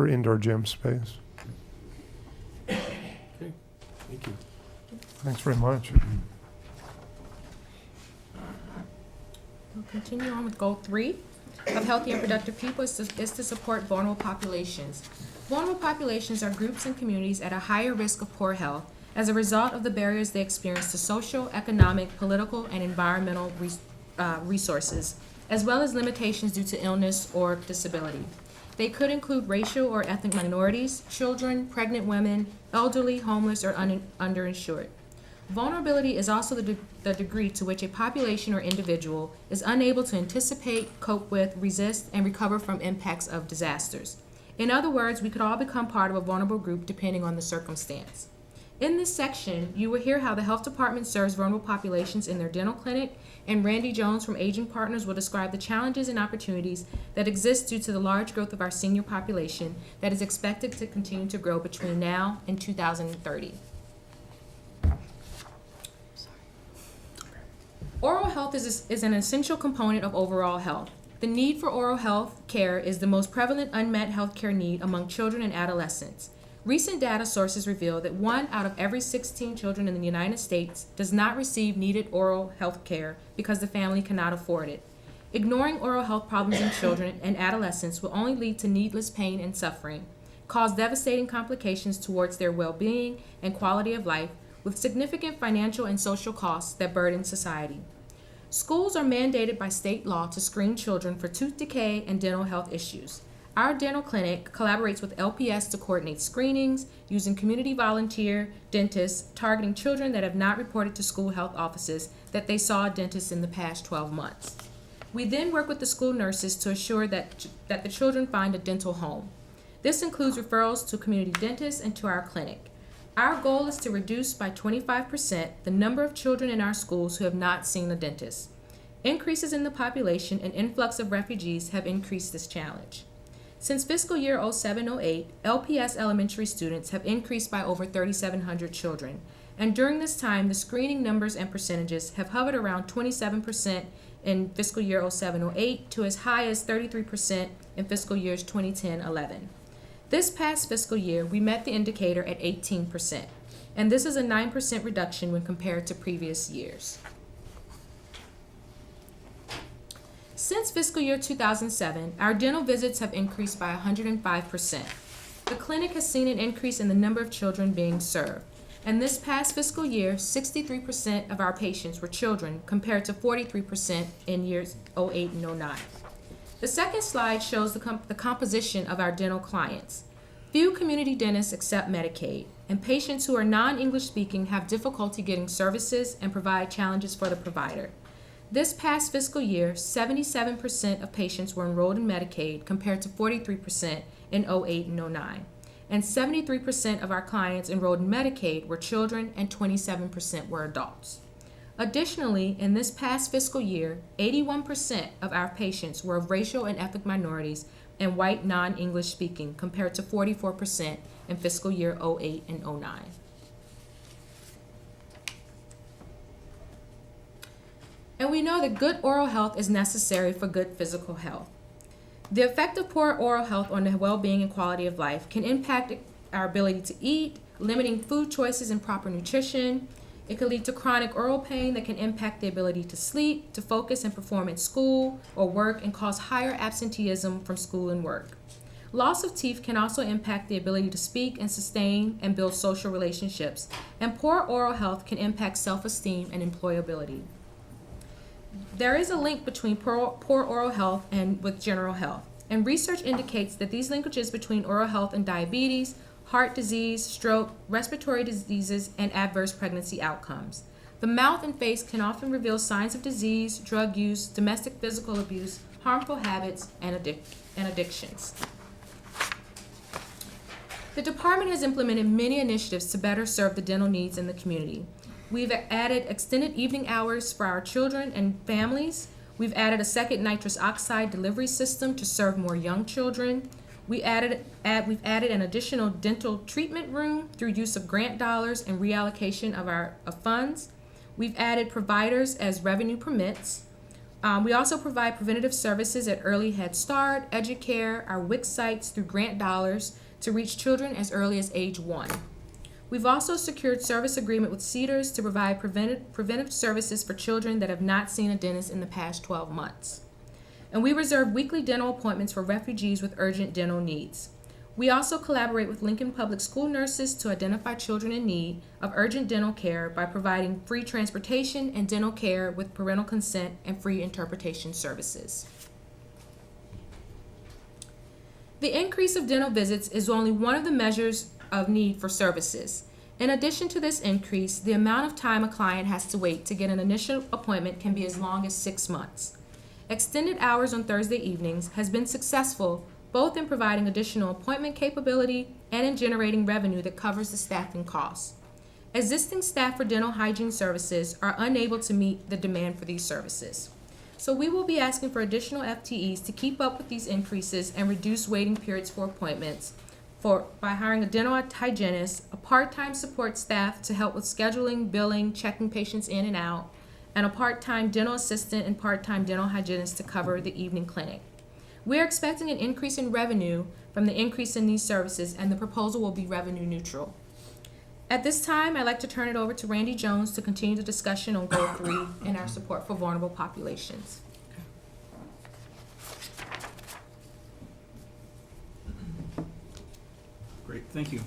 Speaker 16: indoor gym space.
Speaker 3: Okay, thank you.
Speaker 16: Thanks very much.
Speaker 1: We'll continue on with goal 3 of healthy and productive people is to support vulnerable populations. Vulnerable populations are groups and communities at a higher risk of poor health as a result of the barriers they experience to social, economic, political, and environmental resources, as well as limitations due to illness or disability. They could include racial or ethnic minorities, children, pregnant women, elderly, homeless, or underinsured. Vulnerability is also the degree to which a population or individual is unable to anticipate, cope with, resist, and recover from impacts of disasters. In other words, we could all become part of a vulnerable group depending on the circumstance. In this section, you will hear how the health department serves vulnerable populations in their dental clinic, and Randy Jones from Aging Partners will describe the challenges and opportunities that exist due to the large growth of our senior population that is expected to continue to grow between now and 2030. Oral health is an essential component of overall health. The need for oral health care is the most prevalent unmet health care need among children and adolescents. Recent data sources reveal that 1 out of every 16 children in the United States does not receive needed oral health care because the family cannot afford it. Ignoring oral health problems in children and adolescents will only lead to needless pain and suffering, cause devastating complications towards their well-being and quality of life, with significant financial and social costs that burden society. Schools are mandated by state law to screen children for tooth decay and dental health issues. Our dental clinic collaborates with LPS to coordinate screenings using community volunteer dentists targeting children that have not reported to school health offices that they saw a dentist in the past 12 months. We then work with the school nurses to assure that the children find a dental home. This includes referrals to community dentists and to our clinic. Our goal is to reduce by 25% the number of children in our schools who have not seen a dentist. Increases in the population and influx of refugees have increased this challenge. Since fiscal year 07-08, LPS elementary students have increased by over 3,700 children, and during this time, the screening numbers and percentages have hovered around 27% in fiscal year 07-08 to as high as 33% in fiscal years 2010-11. This past fiscal year, we met the indicator at 18%, and this is a 9% reduction when compared to previous years. Since fiscal year 2007, our dental visits have increased by 105%. The clinic has seen an increase in the number of children being served, and this past fiscal year, 63% of our patients were children compared to 43% in years 08 and 09. The second slide shows the composition of our dental clients. Few community dentists accept Medicaid, and patients who are non-English speaking have difficulty getting services and provide challenges for the provider. This past fiscal year, 77% of patients were enrolled in Medicaid compared to 43% in 08 and 09. And 73% of our clients enrolled in Medicaid were children and 27% were adults. Additionally, in this past fiscal year, 81% of our patients were of racial and ethnic minorities and white non-English speaking, compared to 44% in fiscal year 08 and 09. And we know that good oral health is necessary for good physical health. The effect of poor oral health on the well-being and quality of life can impact our ability to eat, limiting food choices and proper nutrition. It can lead to chronic oral pain that can impact the ability to sleep, to focus and perform at school or work, and cause higher absenteeism from school and work. Loss of teeth can also impact the ability to speak and sustain and build social relationships, and poor oral health can impact self-esteem and employability. There is a link between poor oral health and with general health, and research indicates that these linkages between oral health and diabetes, heart disease, stroke, respiratory diseases, and adverse pregnancy outcomes. The mouth and face can often reveal signs of disease, drug use, domestic physical abuse, harmful habits, and addictions. The department has implemented many initiatives to better serve the dental needs in the community. We've added extended evening hours for our children and families. We've added a second nitrous oxide delivery system to serve more young children. We've added an additional dental treatment room through use of grant dollars and reallocation of funds. We've added providers as revenue permits. We also provide preventative services at Early Head Start, Educare, our WIC sites through grant dollars to reach children as early as age 1. We've also secured service agreement with Cedars to provide preventive services for children that have not seen a dentist in the past 12 months. And we reserve weekly dental appointments for refugees with urgent dental needs. We also collaborate with Lincoln Public School nurses to identify children in need of urgent dental care by providing free transportation and dental care with parental consent and free interpretation services. The increase of dental visits is only one of the measures of need for services. In addition to this increase, the amount of time a client has to wait to get an initial appointment can be as long as 6 months. Extended hours on Thursday evenings has been successful both in providing additional appointment capability and in generating revenue that covers the staffing costs. Existing staff for dental hygiene services are unable to meet the demand for these services. So we will be asking for additional FTEs to keep up with these increases and reduce waiting periods for appointments by hiring a dental hygienist, a part-time support staff to help with scheduling, billing, checking patients in and out, and a part-time dental assistant and part-time dental hygienist to cover the evening clinic. We are expecting an increase in revenue from the increase in these services, and the proposal will be revenue neutral. At this time, I'd like to turn it over to Randy Jones to continue the discussion on Goal 3 and our support for vulnerable populations.
Speaker 17: Great, thank you.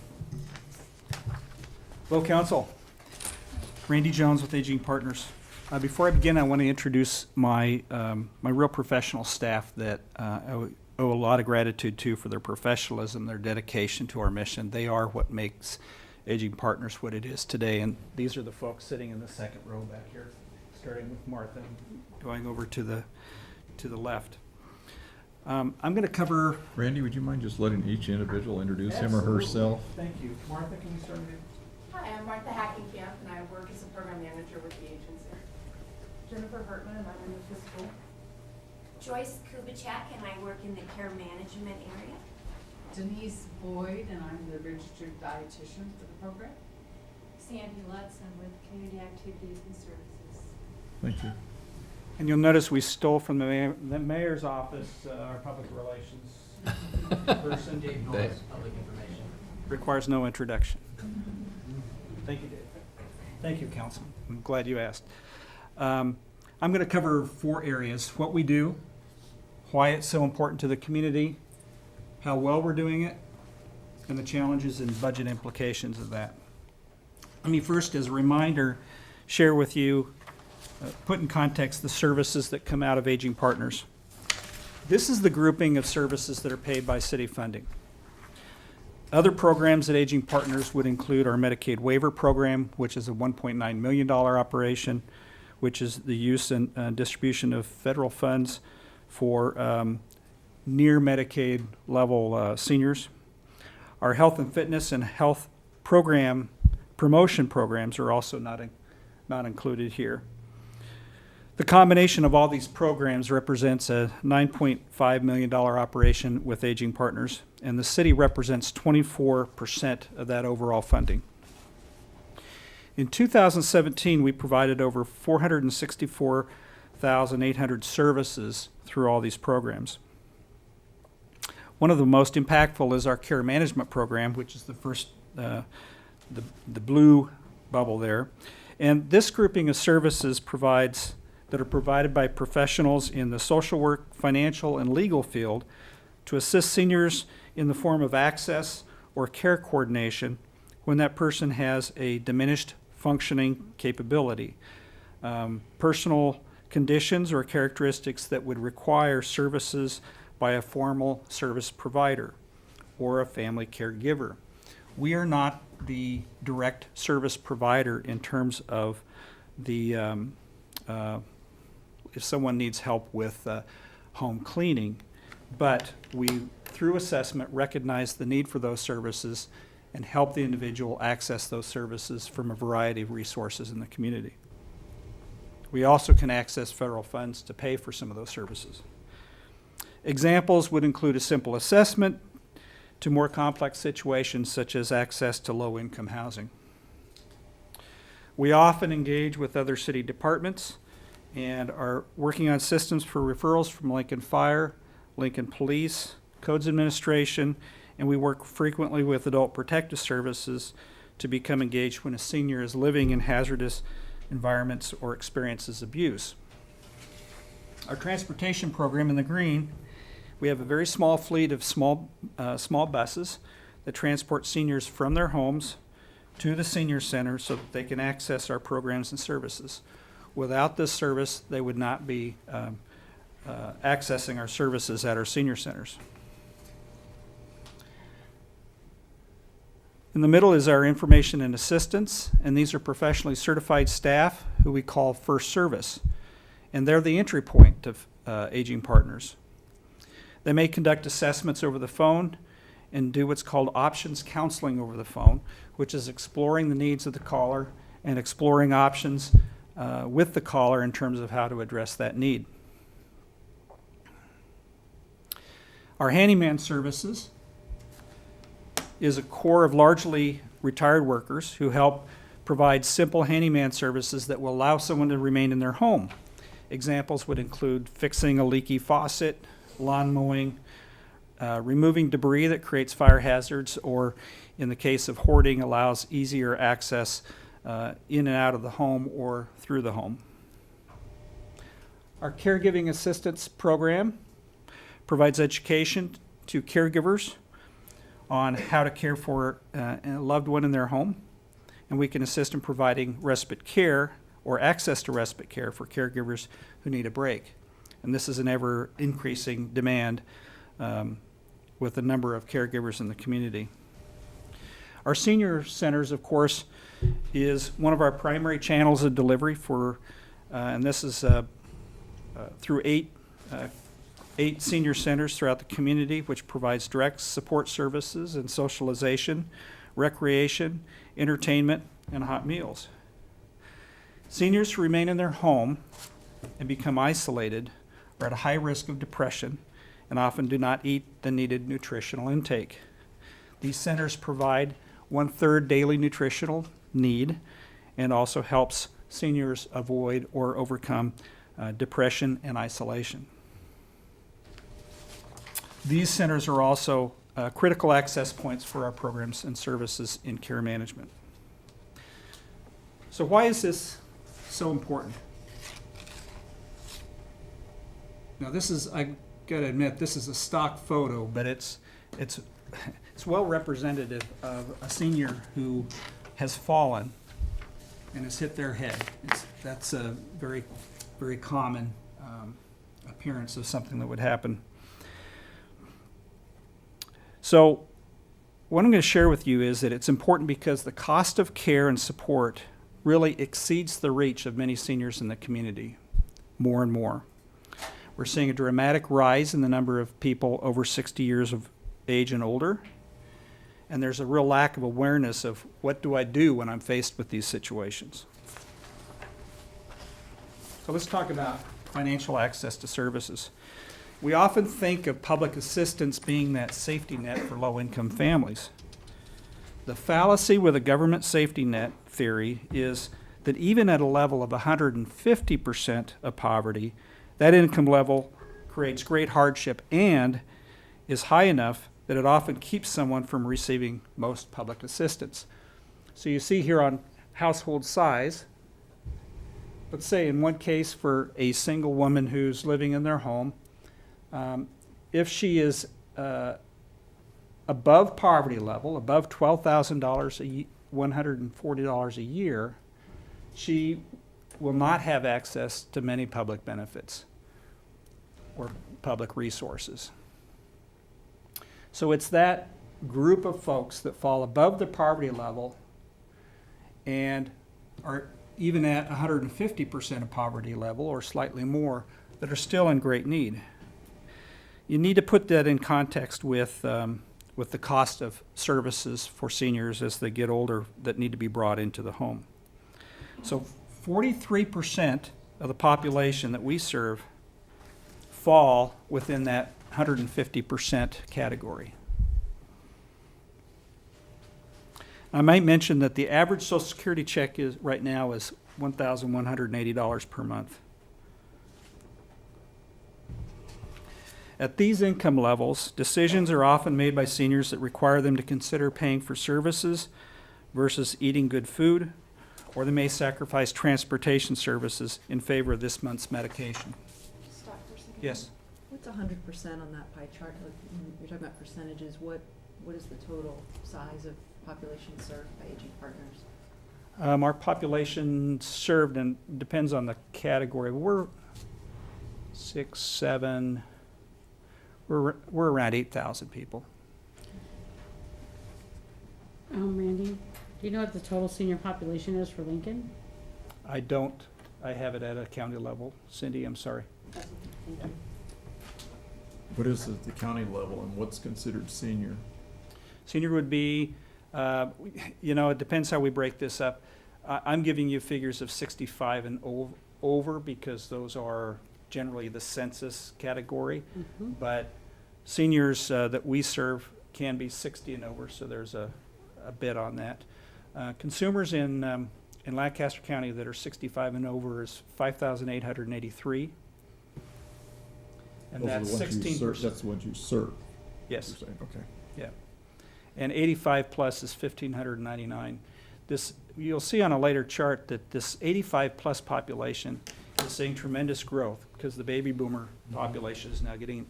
Speaker 17: Hello, Council. Randy Jones with Aging Partners. Before I begin, I want to introduce my real professional staff that I owe a lot of gratitude to for their professionalism, their dedication to our mission. They are what makes Aging Partners what it is today, and these are the folks sitting in the second row back here, starting with Martha, going over to the left. I'm going to cover...
Speaker 2: Randy, would you mind just letting each individual introduce him or herself?
Speaker 17: Thank you. Martha, can you start again?
Speaker 18: Hi, I'm Martha Hackenkamp, and I work as a program manager with the agency. Jennifer Hartman, and I'm in the fiscal.
Speaker 19: Joyce Kubicek, and I work in the care management area.
Speaker 7: Denise Boyd, and I'm the registered dietitian for the program.
Speaker 18: Sandy Lutz, I'm with Community Activities and Services.
Speaker 2: Thank you.
Speaker 17: And you'll notice we stole from the mayor's office, our public relations person.
Speaker 15: Dave Norris, Public Information.
Speaker 17: Requires no introduction. Thank you, Dave. Thank you, Council. I'm glad you asked. I'm going to cover 4 areas: what we do, why it's so important to the community, how well we're doing it, and the challenges and budget implications of that. Let me first, as a reminder, share with you, put in context the services that come out of Aging Partners. This is the grouping of services that are paid by city funding. Other programs at Aging Partners would include our Medicaid waiver program, which is a $1.9 million operation, which is the use and distribution of federal funds for near Medicaid level seniors. Our health and fitness and health promotion programs are also not included here. The combination of all these programs represents a $9.5 million operation with Aging Partners, and the city represents 24% of that overall funding. In 2017, we provided over 464,800 services through all these programs. One of the most impactful is our care management program, which is the first, the blue bubble there. And this grouping of services that are provided by professionals in the social work, financial, and legal field to assist seniors in the form of access or care coordination when that person has a diminished functioning capability. Personal conditions or characteristics that would require services by a formal service provider or a family caregiver. We are not the direct service provider in terms of the if someone needs help with home cleaning, but we, through assessment, recognize the need for those services and help the individual access those services from a variety of resources in the community. We also can access federal funds to pay for some of those services. Examples would include a simple assessment to more complex situations such as access to low-income housing. We often engage with other city departments and are working on systems for referrals from Lincoln Fire, Lincoln Police, Codes Administration, and we work frequently with Adult Protective Services to become engaged when a senior is living in hazardous environments or experiences abuse. Our transportation program in the green, we have a very small fleet of small buses that transport seniors from their homes to the senior center so that they can access our programs and services. Without this service, they would not be accessing our services at our senior centers. In the middle is our information and assistance, and these are professionally certified staff who we call First Service, and they're the entry point to Aging Partners. They may conduct assessments over the phone and do what's called options counseling over the phone, which is exploring the needs of the caller and exploring options with the caller in terms of how to address that need. Our handyman services is a core of largely retired workers who help provide simple handyman services that will allow someone to remain in their home. Examples would include fixing a leaky faucet, lawn mowing, removing debris that creates fire hazards, or in the case of hoarding, allows easier access in and out of the home or through the home. Our caregiving assistance program provides education to caregivers on how to care for a loved one in their home, and we can assist in providing respite care or access to respite care for caregivers who need a break. And this is an ever increasing demand with the number of caregivers in the community. Our senior centers, of course, is one of our primary channels of delivery for, and this is through eight senior centers throughout the community, which provides direct support services and socialization, recreation, entertainment, and hot meals. Seniors who remain in their home and become isolated are at a high risk of depression and often do not eat the needed nutritional intake. These centers provide 1/3 daily nutritional need and also helps seniors avoid or overcome depression and isolation. These centers are also critical access points for our programs and services in care management. So why is this so important? Now this is, I gotta admit, this is a stock photo, but it's well representative of a senior who has fallen and has hit their head. That's a very, very common appearance of something that would happen. So what I'm going to share with you is that it's important because the cost of care and support really exceeds the reach of many seniors in the community more and more. We're seeing a dramatic rise in the number of people over 60 years of age and older, and there's a real lack of awareness of what do I do when I'm faced with these situations. So let's talk about financial access to services. We often think of public assistance being that safety net for low-income families. The fallacy with a government safety net theory is that even at a level of 150% of poverty, that income level creates great hardship and is high enough that it often keeps someone from receiving most public assistance. So you see here on household size, let's say in one case for a single woman who's living in their home, if she is above poverty level, above $12,000 $140 a year, she will not have access to many public benefits or public resources. So it's that group of folks that fall above the poverty level and are even at 150% of poverty level or slightly more that are still in great need. You need to put that in context with the cost of services for seniors as they get older that need to be brought into the home. So 43% of the population that we serve fall within that 150% category. I might mention that the average Social Security check right now is $1,180 per month. At these income levels, decisions are often made by seniors that require them to consider paying for services versus eating good food, or they may sacrifice transportation services in favor of this month's medication.
Speaker 14: Stop for a second.
Speaker 17: Yes?
Speaker 14: What's 100% on that pie chart? Like, you're talking about percentages. What is the total size of population served by aging partners?
Speaker 17: Our population served, and depends on the category, we're 6, 7, we're around 8,000 people.
Speaker 5: Randy, do you know what the total senior population is for Lincoln?
Speaker 17: I don't. I have it at a county level. Cindy, I'm sorry.
Speaker 5: Thank you.
Speaker 2: What is at the county level and what's considered senior?
Speaker 17: Senior would be, it depends how we break this up. I'm giving you figures of 65 and over because those are generally the census category.
Speaker 5: Mm-hmm.
Speaker 17: But seniors that we serve can be 60 and over, so there's a bit on that. Consumers in Lancaster County that are 65 and over is 5,883. And
Speaker 2: Those are
Speaker 17: that's
Speaker 2: the ones you
Speaker 17: 16%.
Speaker 2: serve- That's the ones you serve.
Speaker 17: Yes.
Speaker 2: You're saying, okay.
Speaker 17: Yeah. And 85 plus is 1,599. You'll see on a later chart that this 85 plus population is seeing tremendous growth because the baby boomer population is now getting,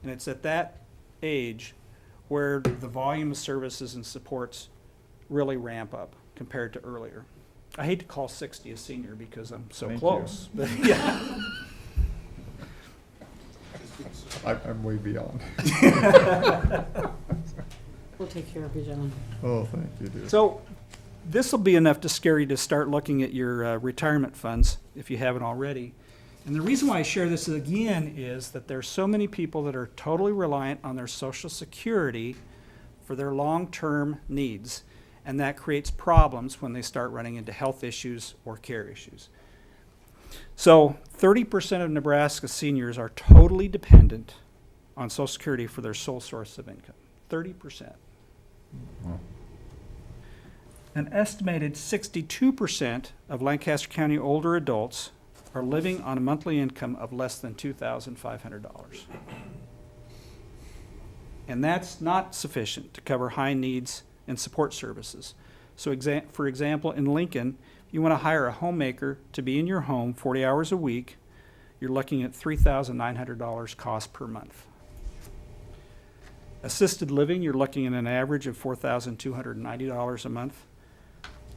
Speaker 17: and it's at that age where the volume of services and supports really ramp up compared to earlier. I hate to call 60 a senior because I'm so
Speaker 2: Thank
Speaker 17: close,
Speaker 2: you.
Speaker 17: but yeah.
Speaker 2: I'm way beyond.
Speaker 5: We'll take care of you, John.
Speaker 2: Oh, thank you, dear.
Speaker 17: So this will be enough to scare you to start looking at your retirement funds if you haven't already. And the reason why I share this again is that there's so many people that are totally reliant on their Social Security for their long-term needs, and that creates problems when they start running into health issues or care issues. So 30% of Nebraska seniors are totally dependent on Social Security for their sole source of income. 30%.
Speaker 2: Wow.
Speaker 17: An estimated 62% of Lancaster County older adults are living on a monthly income of less than $2,500. And that's not sufficient to cover high needs and support services. So for example, in Lincoln, you want to hire a homemaker to be in your home 40 hours a week, you're looking at $3,900 cost per month. Assisted living, you're looking at an average of $4,290 a month.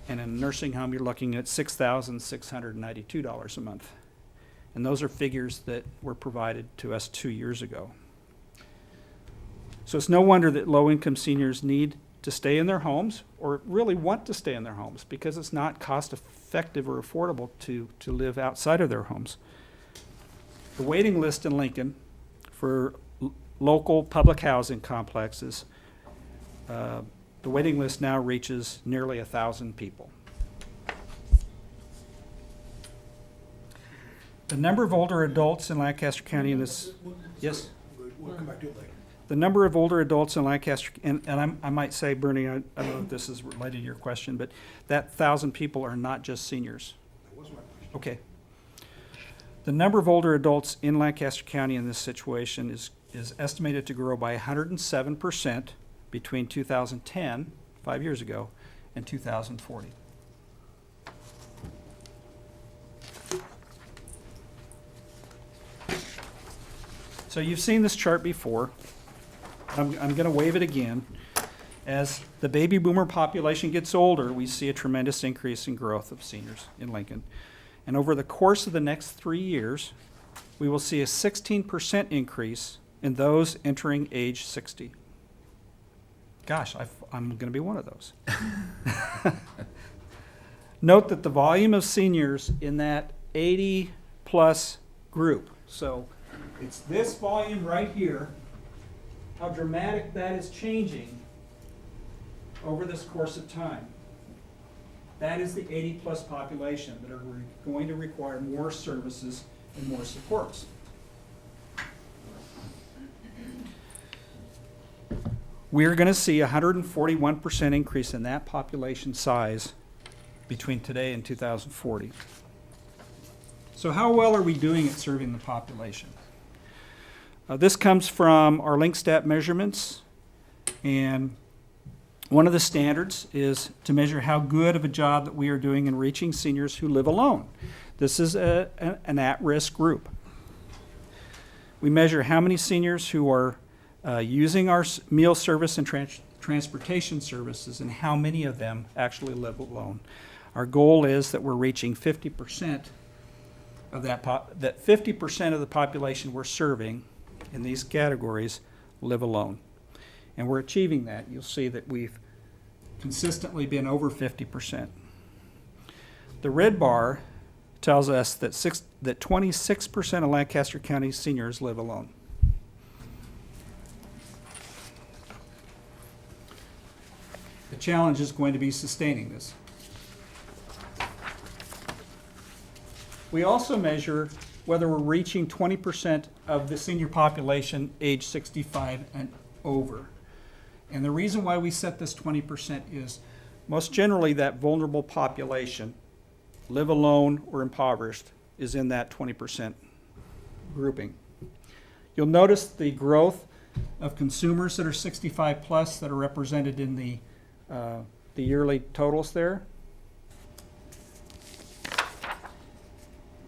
Speaker 17: And in a nursing home, you're looking at $6,692 a month. And those are figures that were provided to us 2 years ago. So it's no wonder that low-income seniors need to stay in their homes or really want to stay in their homes because it's not cost-effective or affordable to live outside of their homes. The waiting list in Lincoln for local public housing complexes, the waiting list now reaches nearly 1,000 people. The number of older adults in Lancaster County in this, yes?
Speaker 11: We'll come back to it later.
Speaker 17: The number of older adults in Lancaster, and I might say, Bernie, I don't know if this is related to your question, but that 1,000 people are not just seniors.
Speaker 11: That was my question.
Speaker 17: Okay. The number of older adults in Lancaster County in this situation is estimated to grow by 107% between 2010, 5 years ago, and 2040. So you've seen this chart before. I'm going to wave it again. As the baby boomer population gets older, we see a tremendous increase in growth of seniors in Lincoln. And over the course of the next 3 years, we will see a 16% increase in those entering age 60. Gosh, I'm going to be one of those. Note that the volume of seniors in that 80-plus group, so it's this volume right here, how dramatic that is changing over this course of time. That is the 80-plus population that are going to require more services and more supports. We are going to see a 141% increase in that population size between today and 2040. So how well are we doing at serving the population? This comes from our LinkStat measurements, and one of the standards is to measure how good of a job that we are doing in reaching seniors who live alone. This is an at-risk group. We measure how many seniors who are using our meal service and transportation services and how many of them actually live alone. Our goal is that we're reaching 50% of that 50% of the population we're serving in these categories live alone. And we're achieving that. You'll see that we've consistently been over 50%. The red bar tells us that 26% of Lancaster County seniors live alone. The challenge is going to be sustaining this. We also measure whether we're reaching 20% of the senior population age 65 and over. And the reason why we set this 20% is most generally that vulnerable population, live alone or impoverished, is in that 20% grouping. You'll notice the growth of consumers that are 65 plus that are represented in the yearly totals there.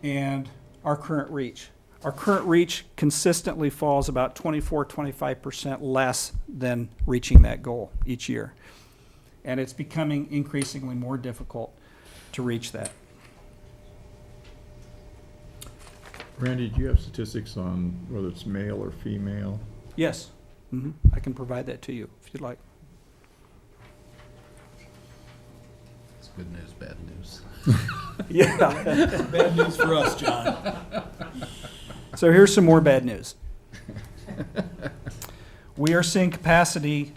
Speaker 17: And our current reach. Our current reach consistently falls about 24-25% less than reaching that goal each year. And it's becoming increasingly more difficult to reach that.
Speaker 2: Randy, do you have statistics on whether it's male or female?
Speaker 17: Yes. I can provide that to you if you'd like.
Speaker 9: It's good news, bad news.
Speaker 17: Yeah.
Speaker 3: Bad news for us, John.
Speaker 17: So here's some more bad news. We are seeing capacity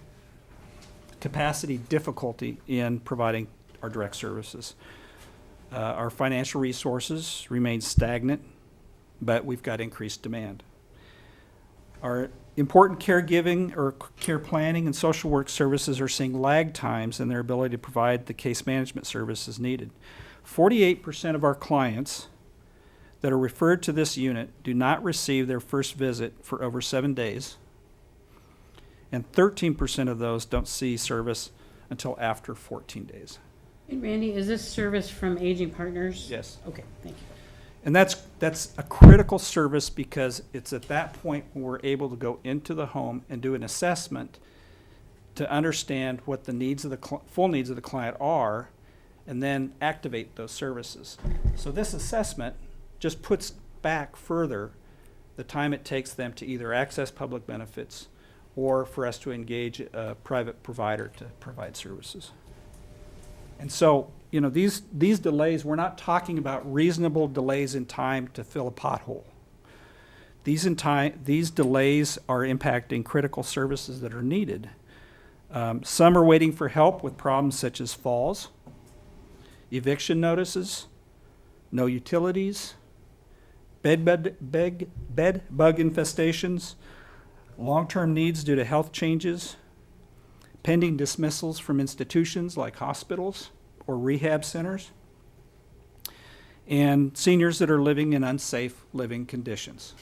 Speaker 17: difficulty in providing our direct services. Our financial resources remain stagnant, but we've got increased demand. Our important caregiving or care planning and social work services are seeing lag times in their ability to provide the case management services needed. 48% of our clients that are referred to this unit do not receive their first visit for over 7 days, and 13% of those don't see service until after 14 days.
Speaker 5: And Randy, is this service from Aging Partners?
Speaker 17: Yes.
Speaker 5: Okay, thank you.
Speaker 17: And that's a critical service because it's at that point when we're able to go into the home and do an assessment to understand what the needs of the full needs of the client are, and then activate those services. So this assessment just puts back further the time it takes them to either access public benefits or for us to engage a private provider to provide services. And so, you know, these delays, we're not talking about reasonable delays in time to fill a pothole. These delays are impacting critical services that are needed. Some are waiting for help with problems such as falls, eviction notices, no utilities, bed bug infestations, long-term needs due to health changes, pending dismissals from institutions like hospitals or rehab centers, and seniors that are living in unsafe living conditions.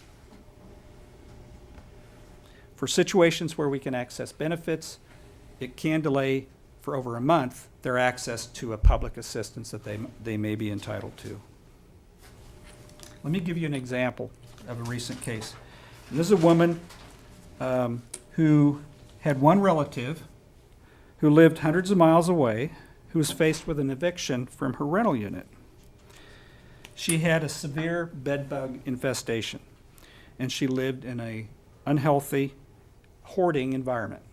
Speaker 17: For situations where we can access benefits, it can delay for over a month their access to a public assistance that they may be entitled to. Let me give you an example of a recent case. And this is a woman who had one relative who lived hundreds of miles away who was faced with an eviction from her rental unit. She had a severe bed bug infestation, and she lived in an unhealthy, hoarding environment.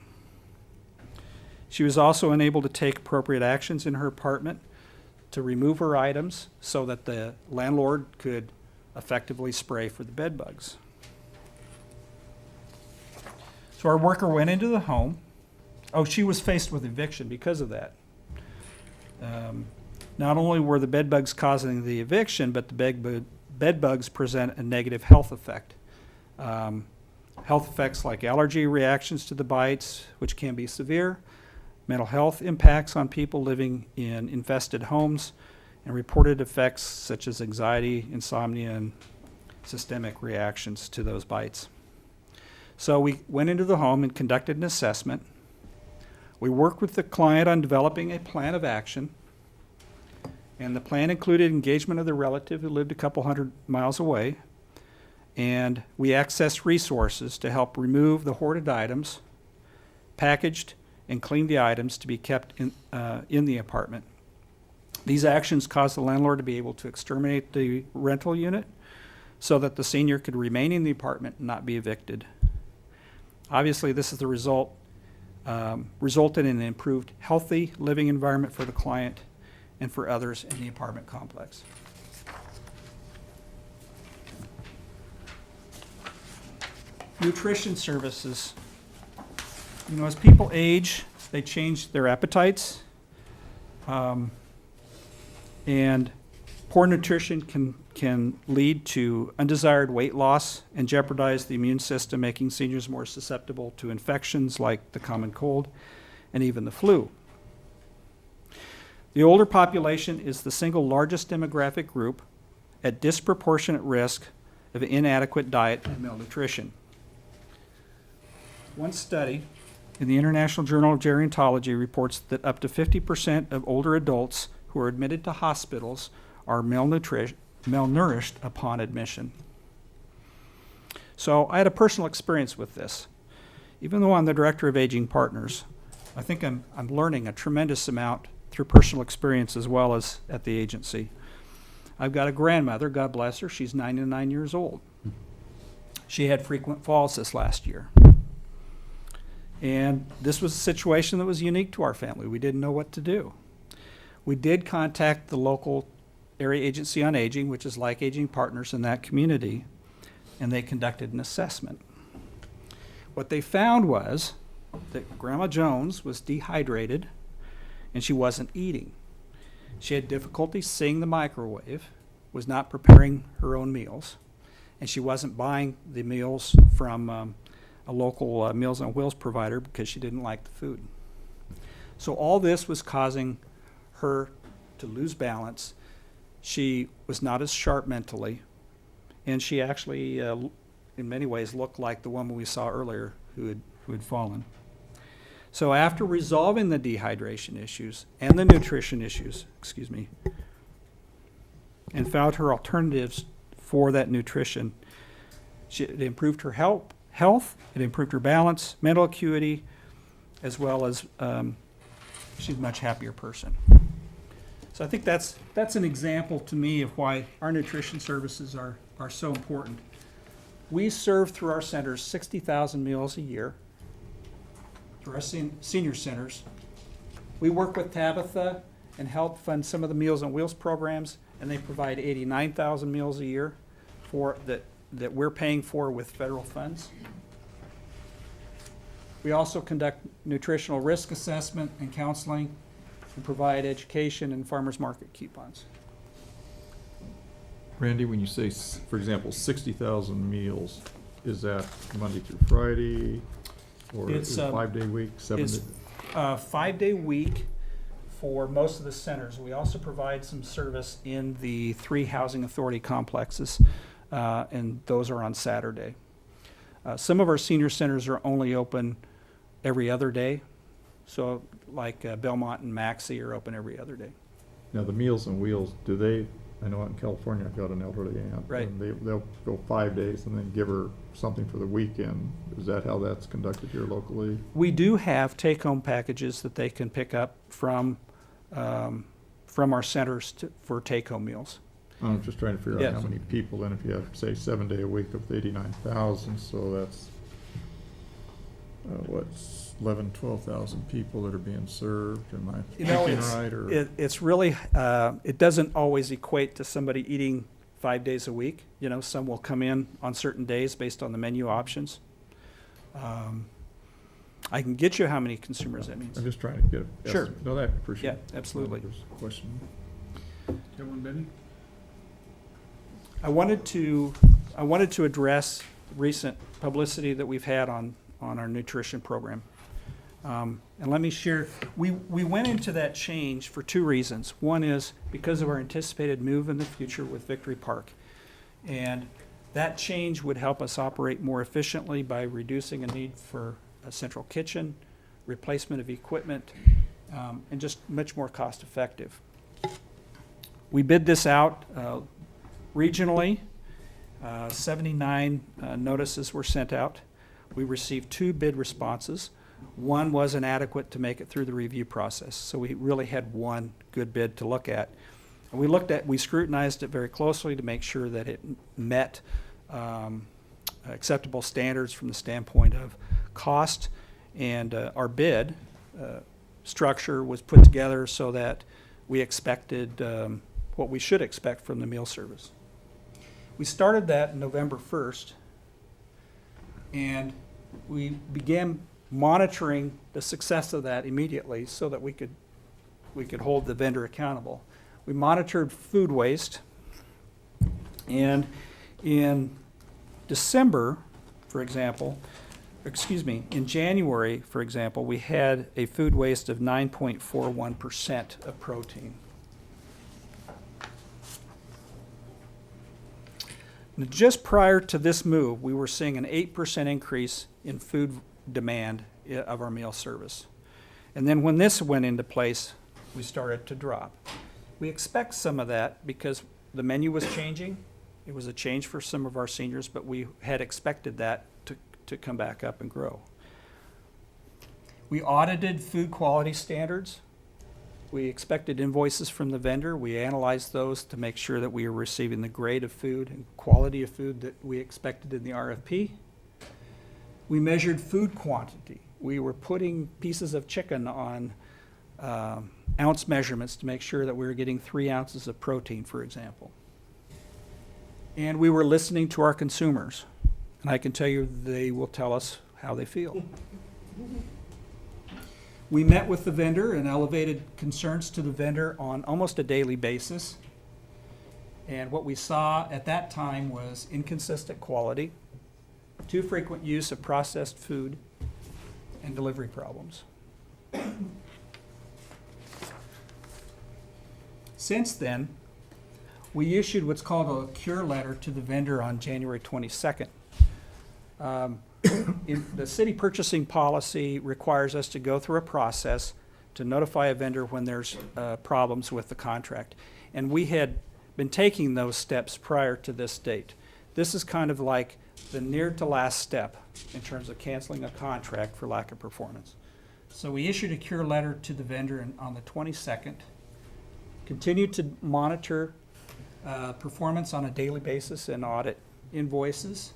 Speaker 17: She was also unable to take appropriate actions in her apartment to remove her items so that the landlord could effectively spray for the bed bugs. So our worker went into the home. Oh, she was faced with eviction because of that. Not only were the bed bugs causing the eviction, but the bed bugs present a negative health effect. Health effects like allergy reactions to the bites, which can be severe, mental health impacts on people living in infested homes, and reported effects such as anxiety, insomnia, and systemic reactions to those bites. So we went into the home and conducted an assessment. We worked with the client on developing a plan of action, and the plan included engagement of the relative who lived a couple hundred miles away, and we accessed resources to help remove the hoarded items, packaged and cleaned the items to be kept in the apartment. These actions caused the landlord to be able to exterminate the rental unit so that the senior could remain in the apartment and not be evicted. Obviously, this is the result, resulted in an improved, healthy living environment for the client and for others in the apartment complex. Nutrition services. You know, as people age, they change their appetites, and poor nutrition can lead to undesired weight loss and jeopardize the immune system, making seniors more susceptible to infections like the common cold and even the flu. The older population is the single largest demographic group at disproportionate risk of inadequate diet and malnutrition. One study in the International Journal of Gerontology reports that up to 50% of older adults who are admitted to hospitals are malnourished upon admission. So I had a personal experience with this. Even though I'm the director of Aging Partners, I think I'm learning a tremendous amount through personal experience as well as at the agency. I've got a grandmother, God bless her, she's 99 years old. She had frequent falls this last year. And this was a situation that was unique to our family. We didn't know what to do. We did contact the local area agency on aging, which is like Aging Partners in that community, and they conducted an assessment. What they found was that Grandma Jones was dehydrated and she wasn't eating. She had difficulty seeing the microwave, was not preparing her own meals, and she wasn't buying the meals from a local Meals on Wheels provider because she didn't like the food. So all this was causing her to lose balance. She was not as sharp mentally, and she actually, in many ways, looked like the woman we saw earlier who had fallen. So after resolving the dehydration issues and the nutrition issues, and found her alternatives for that nutrition, it improved her health, it improved her balance, mental acuity, as well as she's a much happier person. So I think that's an example to me of why our nutrition services are so important. We serve through our centers 60,000 meals a year through our senior centers. We work with Tabitha and help fund some of the Meals on Wheels programs, and they provide 89,000 meals a year for that we're paying for with federal funds. We also conduct nutritional risk assessment and counseling and provide education and farmers market coupons.
Speaker 2: Randy, when you say, for example, 60,000 meals, is that Monday through Friday? Or
Speaker 17: It's,
Speaker 2: is it 5-day week, 7
Speaker 17: It's
Speaker 2: day?
Speaker 17: a 5-day week for most of the centers. We also provide some service in the 3 housing authority complexes, and those are on Saturday. Some of our senior centers are only open every other day. So like Belmont and Maxie are open every other day.
Speaker 2: Now, the Meals on Wheels, do they, I know out in California, I've got an elderly aunt.
Speaker 17: Right.
Speaker 2: And they'll go 5 days and then give her something for the weekend. Is that how that's conducted here locally?
Speaker 17: We do have take-home packages that they can pick up from our centers for take-home meals.
Speaker 2: I'm just trying to figure out how
Speaker 17: Yes.
Speaker 2: many people, then if you have, say, 7 day a week of 89,000, so that's, what's 11, 12,000 people that are being served, am I
Speaker 17: You know,
Speaker 2: thinking right, or?
Speaker 17: it's really, it doesn't always equate to somebody eating 5 days a week. You know, some will come in on certain days based on the menu options. I can get you how many consumers that means.
Speaker 2: I'm just trying to get a.
Speaker 17: Sure.
Speaker 2: No, that, appreciate it.
Speaker 17: Yeah, absolutely.
Speaker 2: There's a question.
Speaker 3: Got one, Benny?
Speaker 17: I wanted to address recent publicity that we've had on our nutrition program. And let me share, we went into that change for 2 reasons. One is because of our anticipated move in the future with Victory Park. And that change would help us operate more efficiently by reducing a need for a central kitchen, replacement of equipment, and just much more cost effective. We bid this out regionally. 79 notices were sent out. We received 2 bid responses. One was inadequate to make it through the review process, so we really had 1 good bid to look at. And we scrutinized it very closely to make sure that it met acceptable standards from the standpoint of cost, and our bid structure was put together so that we expected what we should expect from the meal service. We started that November 1st, and we began monitoring the success of that immediately so that we could hold the vendor accountable. We monitored food waste, and in December, for example, in January, for example, we had a food waste of 9.41% of protein. Now, just prior to this move, we were seeing an 8% increase in food demand of our meal service. And then when this went into place, we started to drop. We expect some of that because the menu was changing. It was a change for some of our seniors, but we had expected that to come back up and grow. We audited food quality standards. We expected invoices from the vendor. We analyzed those to make sure that we were receiving the grade of food and quality of food that we expected in the RFP. We measured food quantity. We were putting pieces of chicken on ounce measurements to make sure that we were getting 3 ounces of protein, for example. And we were listening to our consumers. And I can tell you they will tell us how they feel. We met with the vendor and elevated concerns to the vendor on almost a daily basis. And what we saw at that time was inconsistent quality, too frequent use of processed food, and delivery problems. Since then, we issued what's called a cure letter to the vendor on January 22nd. The city purchasing policy requires us to go through a process to notify a vendor when there's problems with the contract. And we had been taking those steps prior to this date. This is kind of like the near to last step in terms of canceling a contract for lack of performance. So we issued a cure letter to the vendor on the 22nd, continued to monitor performance on a daily basis and audit invoices.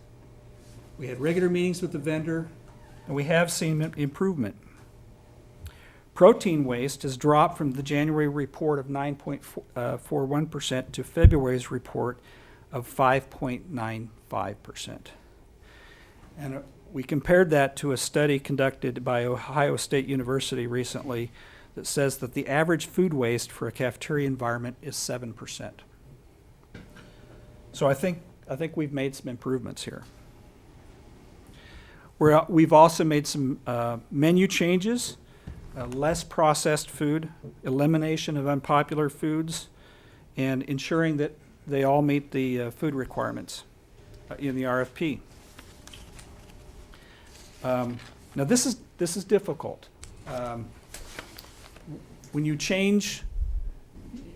Speaker 17: We had regular meetings with the vendor, and we have seen improvement. Protein waste has dropped from the January report of 9.41% to February's report of 5.95%. And we compared that to a study conducted by Ohio State University recently that says that the average food waste for a cafeteria environment is 7%. So I think we've made some improvements here. We've also made some menu changes, less processed food, elimination of unpopular foods, and ensuring that they all meet the food requirements in the RFP. Now this is difficult. When you change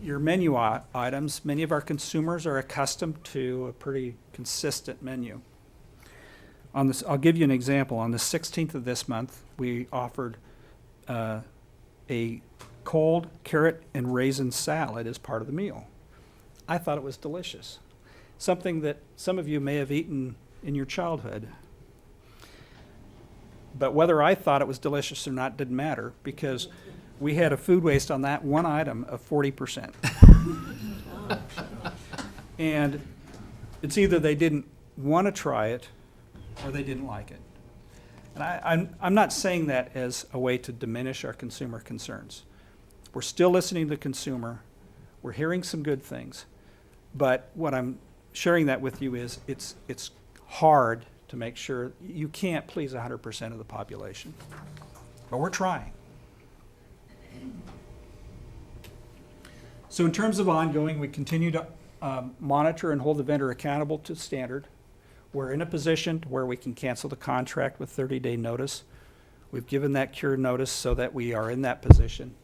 Speaker 17: your menu items, many of our consumers are accustomed to a pretty consistent menu. On this, I'll give you an example. On the 16th of this month, we offered a cold carrot and raisin salad as part of the meal. I thought it was delicious. Something that some of you may have eaten in your childhood. But whether I thought it was delicious or not didn't matter, because we had a food waste on that one item of 40%. And it's either they didn't want to try it or they didn't like it. And I'm not saying that as a way to diminish our consumer concerns. We're still listening to the consumer. We're hearing some good things. But what I'm sharing that with you is it's hard to make sure you can't please 100% of the population. But we're trying. So in terms of ongoing, we continue to monitor and hold the vendor accountable to standard. We're in a position where we can cancel the contract with 30-day notice. We've given that cure notice so that we are in that position.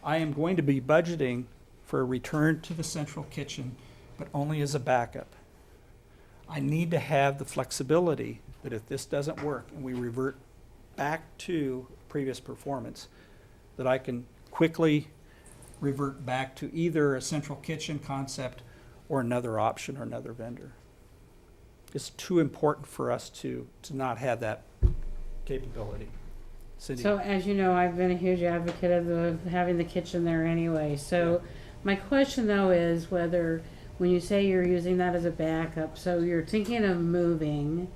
Speaker 17: I am going to be budgeting for a return to the central kitchen, but only as a backup. I need to have the flexibility that if this doesn't work and we revert back to previous performance, that I can quickly revert back to either a central kitchen concept or another option or another vendor. It's too important for us to not have that capability. Cindy?
Speaker 5: So as you know, I've been a huge advocate of having the kitchen there anyway. So my question though is whether, when you say you're using that as a backup, so you're thinking of moving,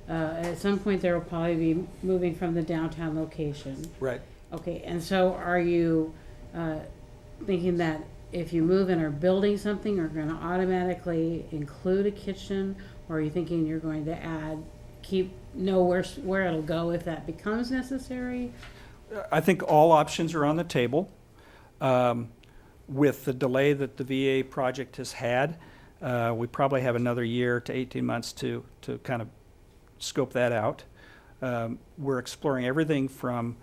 Speaker 5: at some point there will probably be moving from the downtown location.
Speaker 17: Right.
Speaker 5: Okay, and so are you thinking that if you move and are building something, are going to automatically include a kitchen? Or are you thinking you're going to know where it'll go if that becomes necessary?
Speaker 17: I think all options are on the table. With the delay that the VA project has had, we probably have another year to 18 months to kind of scope that out. We're exploring everything from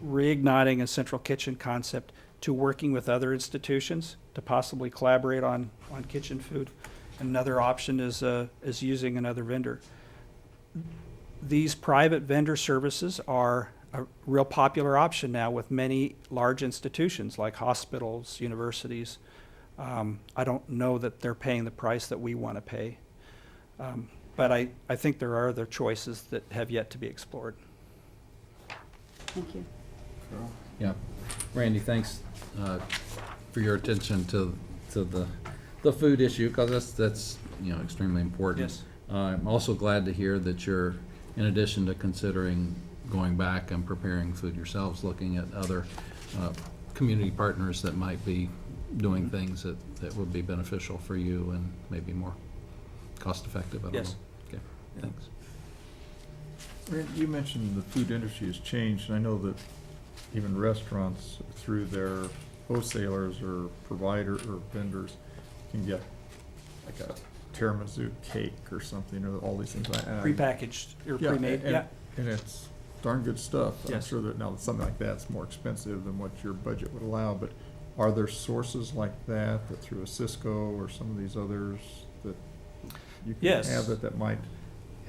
Speaker 17: reigniting a central kitchen concept to working with other institutions to possibly collaborate on kitchen food. Another option is using another vendor. These private vendor services are a real popular option now with many large institutions like hospitals, universities. I don't know that they're paying the price that we want to pay. But I think there are other choices that have yet to be explored.
Speaker 5: Thank you.
Speaker 9: Yeah, Randy, thanks for your attention to the food issue, because that's extremely important.
Speaker 17: Yes.
Speaker 9: I'm also glad to hear that you're, in addition to considering going back and preparing food yourselves, looking at other community partners that might be doing things that would be beneficial for you and maybe more cost effective. I don't
Speaker 17: Yes.
Speaker 9: know. Okay, thanks.
Speaker 2: Rand, you mentioned the food industry has changed, and I know that even restaurants through their wholesalers or provider or vendors can get like a tiramisu cake or something, or all these things.
Speaker 17: Prepackaged or pre-made, yeah.
Speaker 2: And it's darn good stuff. I'm
Speaker 17: Yes.
Speaker 2: sure that now something like that's more expensive than what your budget would allow, but are there sources like that through a Cisco or some of these others that you can
Speaker 17: Yes.
Speaker 2: have that might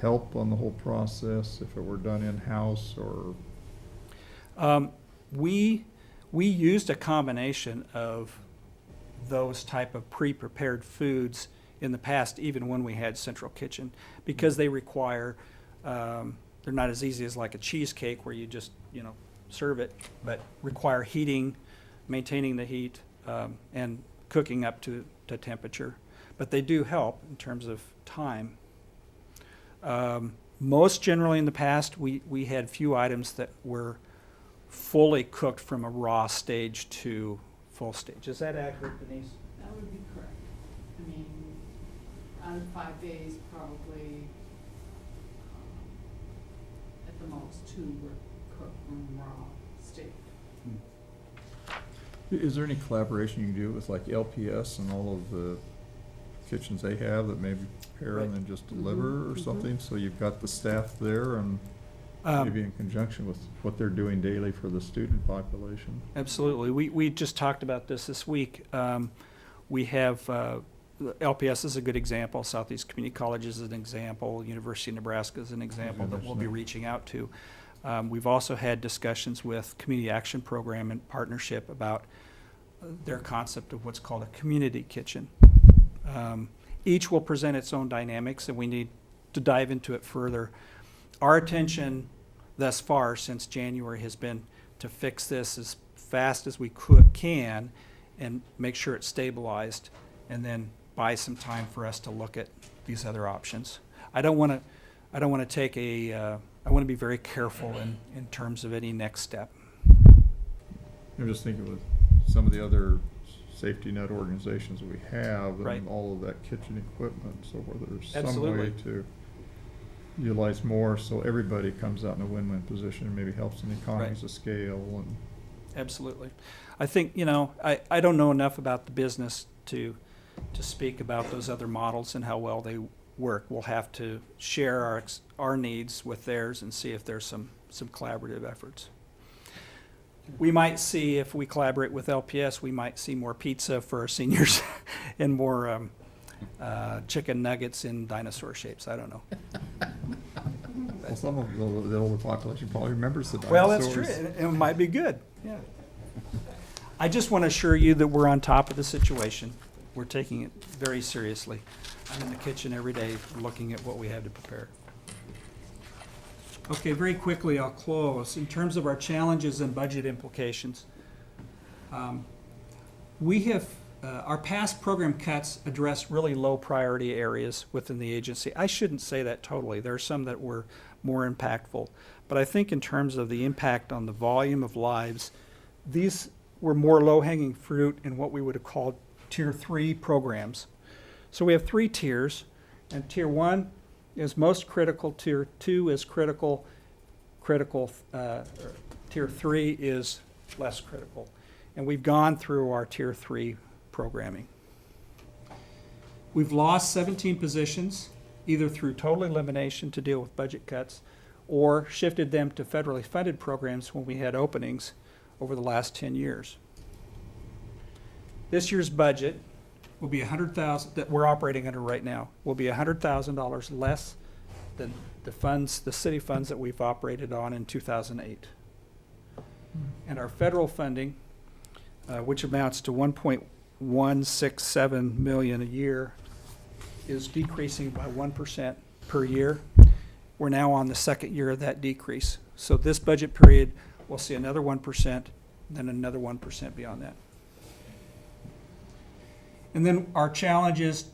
Speaker 2: help on the whole process if it were done in-house or?
Speaker 17: We used a combination of those type of pre-prepared foods in the past, even when we had central kitchen, because they require, they're not as easy as like a cheesecake where you just, serve it, but require heating, maintaining the heat, and cooking up to temperature. But they do help in terms of time. Most generally in the past, we had few items that were fully cooked from a raw stage to full stage. Is that accurate, Denise?
Speaker 5: That would be correct. I mean,
Speaker 20: 5 days, probably, at the most, 2 were cooked from raw steak.
Speaker 2: Is there any collaboration you can do with like LPS and all of the kitchens they have that maybe prepare and then just deliver or something? So you've got the staff there and maybe in conjunction with what they're doing daily for the student population?
Speaker 17: Absolutely. We just talked about this week. We have, LPS is a good example, Southeast Community College is an example, University of Nebraska is an example that we'll be reaching out to. We've also had discussions with Community Action Program in partnership about their concept of what's called a community kitchen. Each will present its own dynamics, and we need to dive into it further. Our attention thus far since January has been to fix this as fast as we can and make sure it's stabilized, and then buy some time for us to look at these other options. I want to be very careful in terms of any next step.
Speaker 2: I'm just thinking with some of the other safety net organizations that we have and all of that kitchen equipment, so where there's some way to utilize more so everybody comes out in a win-win position and maybe helps in economies of scale. And
Speaker 17: absolutely. I think, I don't know enough about the business to speak about those other models and how well they work. We'll have to share our needs with theirs and see if there's some collaborative efforts. We might see, if we collaborate with LPS, we might see more pizza for our seniors and more chicken nuggets in dinosaur shapes. I don't know.
Speaker 2: Well, some of the older population probably remembers the dinosaurs.
Speaker 17: Well, that's true. It might be good. Yeah. I just want to assure you that we're on top of the situation. We're taking it very seriously. I'm in the kitchen every day looking at what we have to prepare. Okay, very quickly I'll close. In terms of our challenges and budget implications, we have our past program cuts address really low priority areas within the agency. I shouldn't say that totally. There are some that were more impactful. But I think in terms of the impact on the volume of lives, these were more low-hanging fruit in what we would have called Tier 3 programs. So we have 3 tiers, and Tier 1 is most critical, Tier 2 is critical, Tier 3 is less critical. And we've gone through our Tier 3 programming. We've lost 17 positions, either through total elimination to deal with budget cuts, or shifted them to federally funded programs when we had openings over the last 10 years. This year's budget will be $100,000 that we're operating under right now, will be $100,000 less than the city funds that we've operated on in 2008. And our federal funding, which amounts to $1.167 million a year, is decreasing by 1% per year. We're now on the second year of that decrease. So this budget period, we'll see another 1%, then another 1% beyond that. And then our challenge is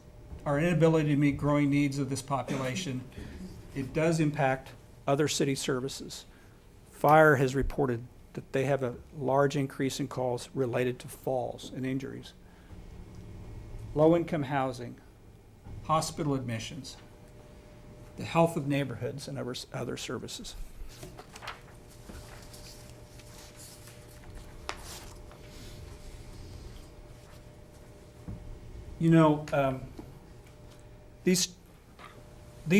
Speaker 17: our inability to meet growing needs of this population. It does impact other city services. Fire has reported that they have a large increase in calls related to falls and injuries. Low-income housing, hospital admissions, the health of neighborhoods, and other services. These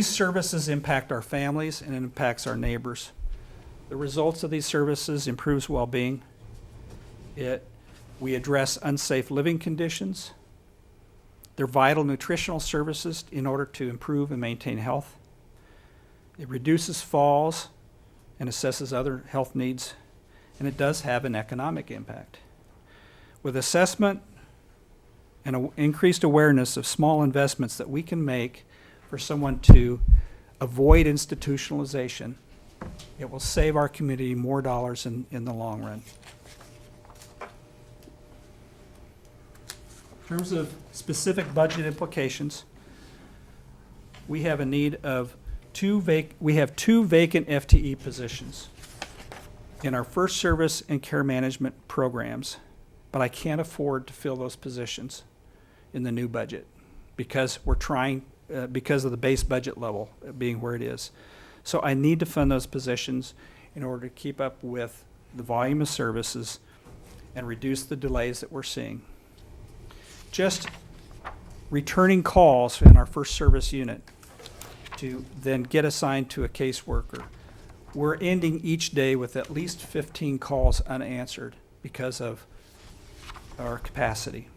Speaker 17: services impact our families and it impacts our neighbors. The results of these services improves well-being. We address unsafe living conditions. They're vital nutritional services in order to improve and maintain health. It reduces falls and assesses other health needs, and it does have an economic impact. With assessment and an increased awareness of small investments that we can make for someone to avoid institutionalization, it will save our community more dollars in the long run. In terms of specific budget implications, we have a need of two vacant FTE positions in our first service and care management programs, but I can't afford to fill those positions in the new budget because we're trying because of the base budget level being where it is. So I need to fund those positions in order to keep up with the volume of services and reduce the delays that we're seeing. Just returning calls in our first service unit to then get assigned to a caseworker. We're ending each day with at least 15 calls unanswered because of our capacity.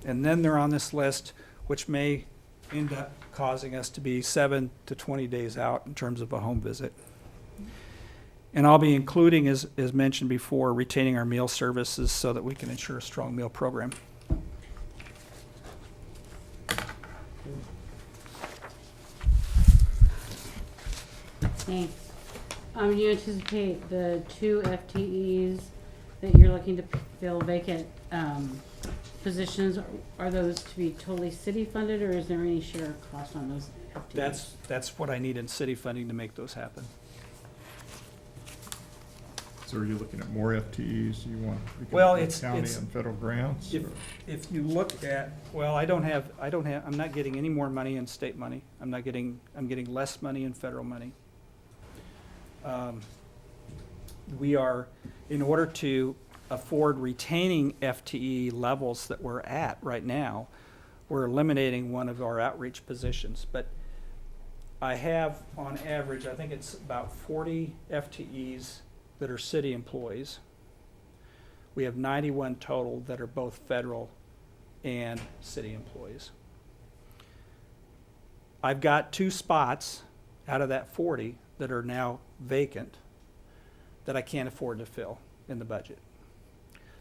Speaker 17: And then they're on this list, which may end up causing us to be 7 to 20 days out in terms of a home visit. And I'll be including, as mentioned before, retaining our meal services so that we can ensure a strong meal program.
Speaker 5: Thanks. You anticipate the 2 FTEs that you're looking to fill vacant positions, are those to be totally city funded, or is there any share of cost on those FTEs?
Speaker 17: That's what I need in city funding to make those happen.
Speaker 2: So are you looking at more FTEs you want? because
Speaker 17: Well,
Speaker 2: of
Speaker 17: it's
Speaker 2: county
Speaker 17: it's
Speaker 2: and federal grants? or-
Speaker 17: if you look at, well, I'm not getting any more money in state money. I'm getting less money in federal money. We are, in order to afford retaining FTE levels that we're at right now, we're eliminating one of our outreach positions. But I have, on average, I think it's about 40 FTEs that are city employees. We have 91 total that are both federal and city employees. I've got 2 spots out of that 40 that are now vacant that I can't afford to fill in the budget.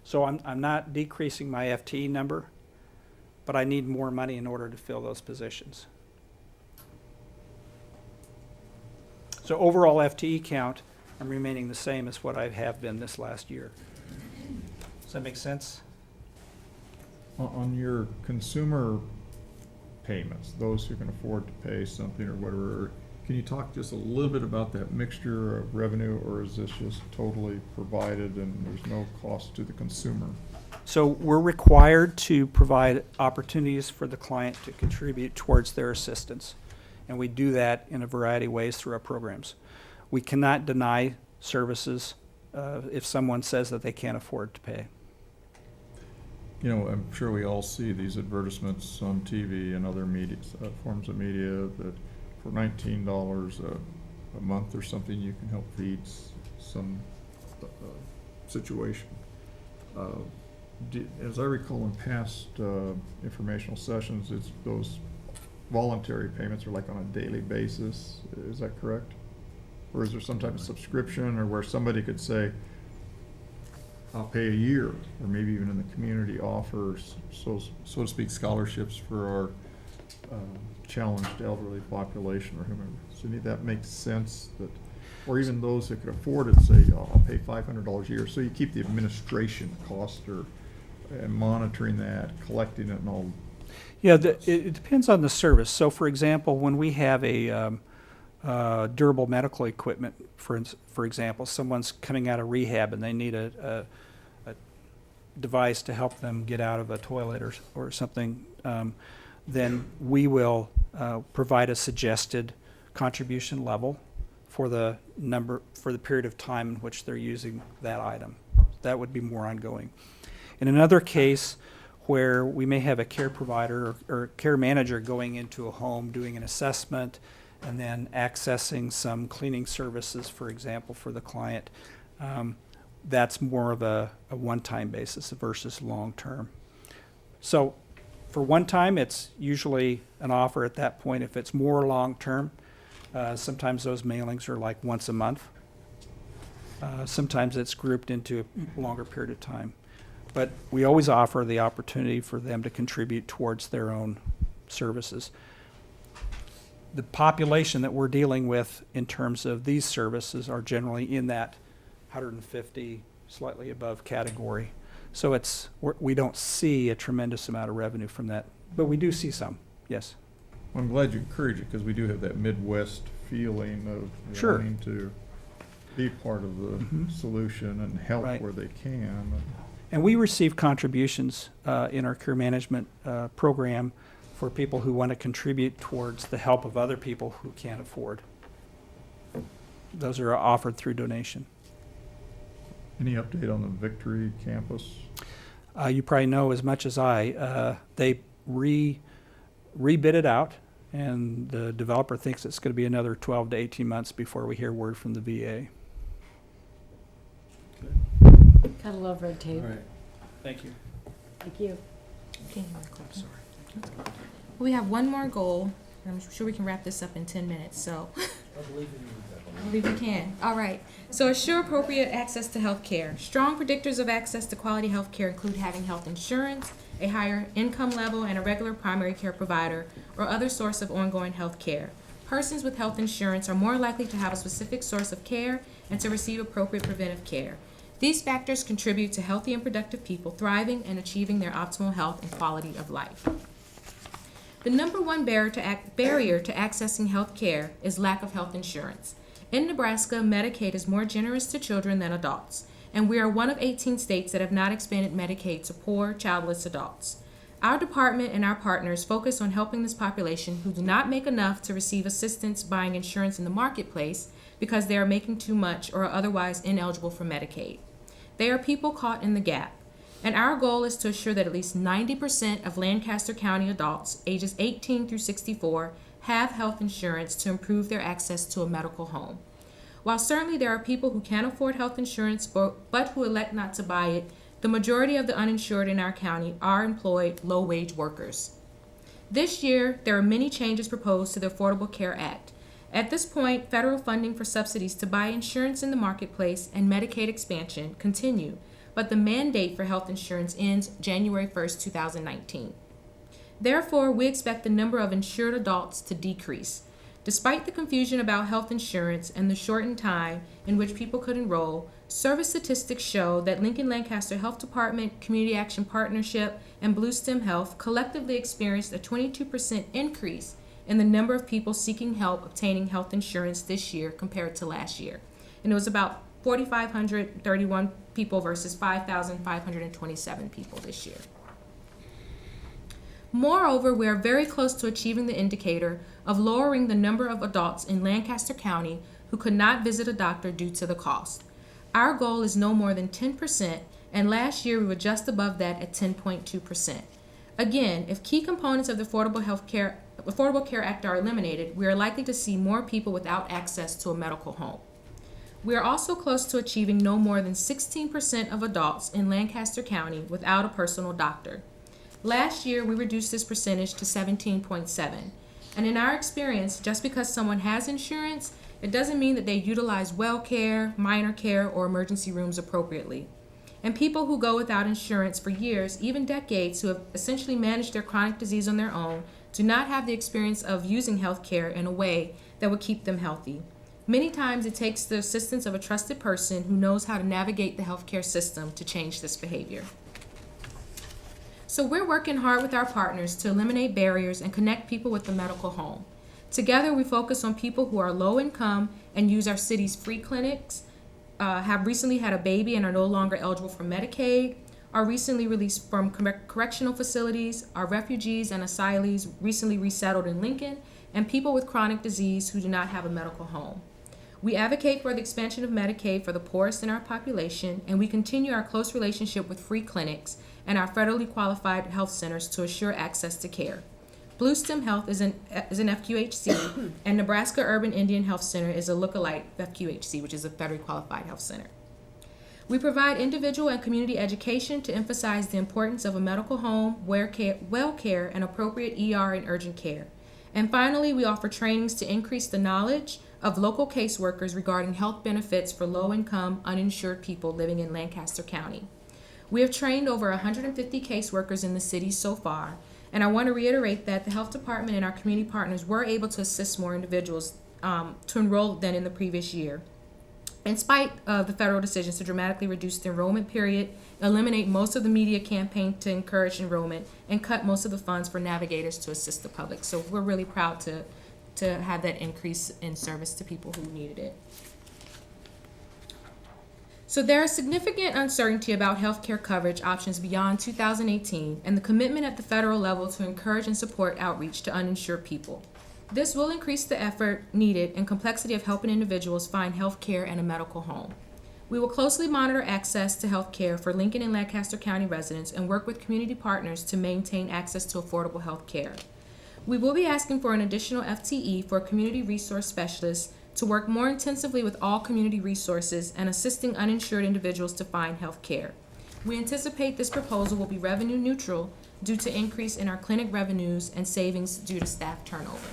Speaker 17: So I'm not decreasing my FTE number, but I need more money in order to fill those positions. So overall FTE count, I'm remaining the same as what I have been this last year. Does that make sense?
Speaker 2: On your consumer payments, those who can afford to pay something or whatever, can you talk just a little bit about that mixture of revenue, or is this just totally provided and there's no cost to the consumer?
Speaker 17: So we're required to provide opportunities for the client to contribute towards their assistance. And we do that in a variety of ways through our programs. We cannot deny services if someone says that they can't afford to pay.
Speaker 2: You know, I'm sure we all see these advertisements on TV and other media, forms of media, that for $19 a month or something, you can help feed some situation. As I recall in past informational sessions, it's those voluntary payments are like on a daily basis. Is that correct? Or is there some type of subscription, or where somebody could say, I'll pay a year, or maybe even in the community offers, so to speak, scholarships for our challenged elderly population or whomever. So that makes sense, that, or even those that could afford it say, oh, I'll pay $500 a year. So you keep the administration cost and monitoring that, collecting it and all.
Speaker 17: Yeah, it depends on the service. So for example, when we have a durable medical equipment, for example, someone's coming out of rehab and they need a device to help them get out of a toilet or something, then we will provide a suggested contribution level for the period of time in which they're using that item. That would be more ongoing. In another case where we may have a care provider or care manager going into a home, doing an assessment, and then accessing some cleaning services, for example, for the client, that's more of a one-time basis versus long-term. So for one time, it's usually an offer at that point. If it's more long-term, sometimes those mailings are like once a month. Sometimes it's grouped into a longer period of time. But we always offer the opportunity for them to contribute towards their own services. The population that we're dealing with in terms of these services are generally in that 150, slightly above category. So we don't see a tremendous amount of revenue from that, but we do see some, yes.
Speaker 2: I'm glad you encourage it, because we do have that Midwest feeling of
Speaker 17: Sure.
Speaker 2: wanting to be part of the solution and help
Speaker 17: Right.
Speaker 2: where they can.
Speaker 17: And we receive contributions in our care management program for people who want to contribute towards the help of other people who can't afford. Those are offered through donation.
Speaker 2: Any update on the Victory campus?
Speaker 17: You probably know as much as I. They rebid it out, and the developer thinks it's going to be another 12 to 18 months before we hear word from the VA.
Speaker 5: Gotta love red tape.
Speaker 17: All right. Thank you.
Speaker 5: Thank you.
Speaker 1: Okay. We have one more goal. I'm sure we can wrap this up in 10 minutes, so. I believe we can. All right. So assure appropriate access to health care. Strong predictors of access to quality health care include having health insurance, a higher income level, and a regular primary care provider or other source of ongoing health care. Persons with health insurance are more likely to have a specific source of care and to receive appropriate preventive care. These factors contribute to healthy and productive people thriving and achieving their optimal health and quality of life. The number one barrier to accessing health care is lack of health insurance. In Nebraska, Medicaid is more generous to children than adults, and we are one of 18 states that have not expanded Medicaid to poor, childless adults. Our department and our partners focus on helping this population who do not make enough to receive assistance buying insurance in the marketplace because they are making too much or are otherwise ineligible for Medicaid. They are people caught in the gap, and our goal is to assure that at least 90% of Lancaster County adults ages 18 through 64 have health insurance to improve their access to a medical home. While certainly there are people who can afford health insurance but who elect not to buy it, the majority of the uninsured in our county are employed low-wage workers. This year, there are many changes proposed to the Affordable Care Act. At this point, federal funding for subsidies to buy insurance in the marketplace and Medicaid expansion continue, but the mandate for health insurance ends January 1st, 2019. Therefore, we expect the number of insured adults to decrease. Despite the confusion about health insurance and the shortened time in which people could enroll, service statistics show that Lincoln Lancaster Health Department, Community Action Partnership, and Blue Stem Health collectively experienced a 22% increase in the number of people seeking help obtaining health insurance this year compared to last year. And it was about 4,531 people versus 5,527 people this year. Moreover, we are very close to achieving the indicator of lowering the number of adults in Lancaster County who could not visit a doctor due to the cost. Our goal is no more than 10%, and last year we were just above that at 10.2%. Again, if key components of the Affordable Care Act are eliminated, we are likely to see more people without access to a medical home. We are also close to achieving no more than 16% of adults in Lancaster County without a personal doctor. Last year, we reduced this percentage to 17.7%. And in our experience, just because someone has insurance, it doesn't mean that they utilize well care, minor care, or emergency rooms appropriately. And people who go without insurance for years, even decades, who have essentially managed their chronic disease on their own, do not have the experience of using health care in a way that would keep them healthy. Many times it takes the assistance of a trusted person who knows how to navigate the healthcare system to change this behavior. So we're working hard with our partners to eliminate barriers and connect people with the medical home. Together, we focus on people who are low income and use our city's free clinics, have recently had a baby and are no longer eligible for Medicaid, are recently released from correctional facilities, are refugees and asylees recently resettled in Lincoln, and people with chronic disease who do not have a medical home. We advocate for the expansion of Medicaid for the poorest in our population, and we continue our close relationship with free clinics and our federally qualified health centers to assure access to care. Blue Stem Health is an FQHC, and Nebraska Urban Indian Health Center is a lookalike FQHC, which is a federally qualified health center. We provide individual and community education to emphasize the importance of a medical home, well care, and appropriate ER and urgent care. And finally, we offer trainings to increase the knowledge of local caseworkers regarding health benefits for low-income, uninsured people living in Lancaster County. We have trained over 150 caseworkers in the city so far, and I want to reiterate that the health department and our community partners were able to assist more individuals to enroll than in the previous year. In spite of the federal decisions to dramatically reduce the enrollment period, eliminate most of the media campaign to encourage enrollment, and cut most of the funds for navigators to assist the public. So we're really proud to have that increase in service to people who needed it. So there is significant uncertainty about healthcare coverage options beyond 2018 and the commitment at the federal level to encourage and support outreach to uninsured people. This will increase the effort needed and complexity of helping individuals find health care and a medical home. We will closely monitor access to health care for Lincoln and Lancaster County residents and work with community partners to maintain access to affordable health care. We will be asking for an additional FTE for a community resource specialist to work more intensively with all community resources and assisting uninsured individuals to find health care. We anticipate this proposal will be revenue neutral due to increase in our clinic revenues and savings due to staff turnover.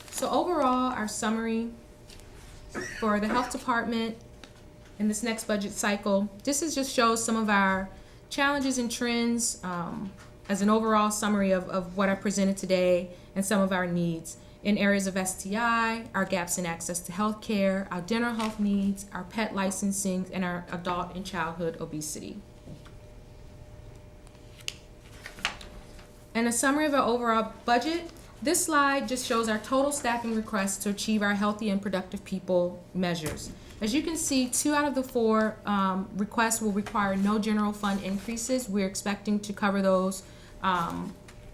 Speaker 1: So overall, our summary for the health department in this next budget cycle, this just shows some of our challenges and trends as an overall summary of what I presented today and some of our needs in areas of STI, our gaps in access to health care, our dental health needs, our pet licensing, and our adult and childhood obesity. And a summary of our overall budget. This slide just shows our total staffing requests to achieve our healthy and productive people measures. As you can see, 2 out of the 4 requests will require no general fund increases. We're expecting to cover those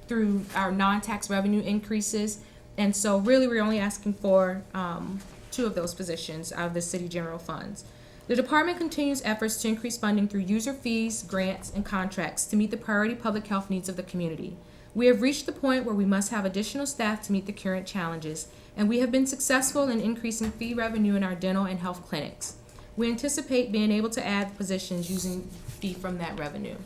Speaker 1: through our non-tax revenue increases. And so really we're only asking for 2 of those positions out of the city general funds. The department continues efforts to increase funding through user fees, grants, and contracts to meet the priority public health needs of the community. We have reached the point where we must have additional staff to meet the current challenges, and we have been successful in increasing fee revenue in our dental and health clinics. We anticipate being able to add positions using fee from that revenue.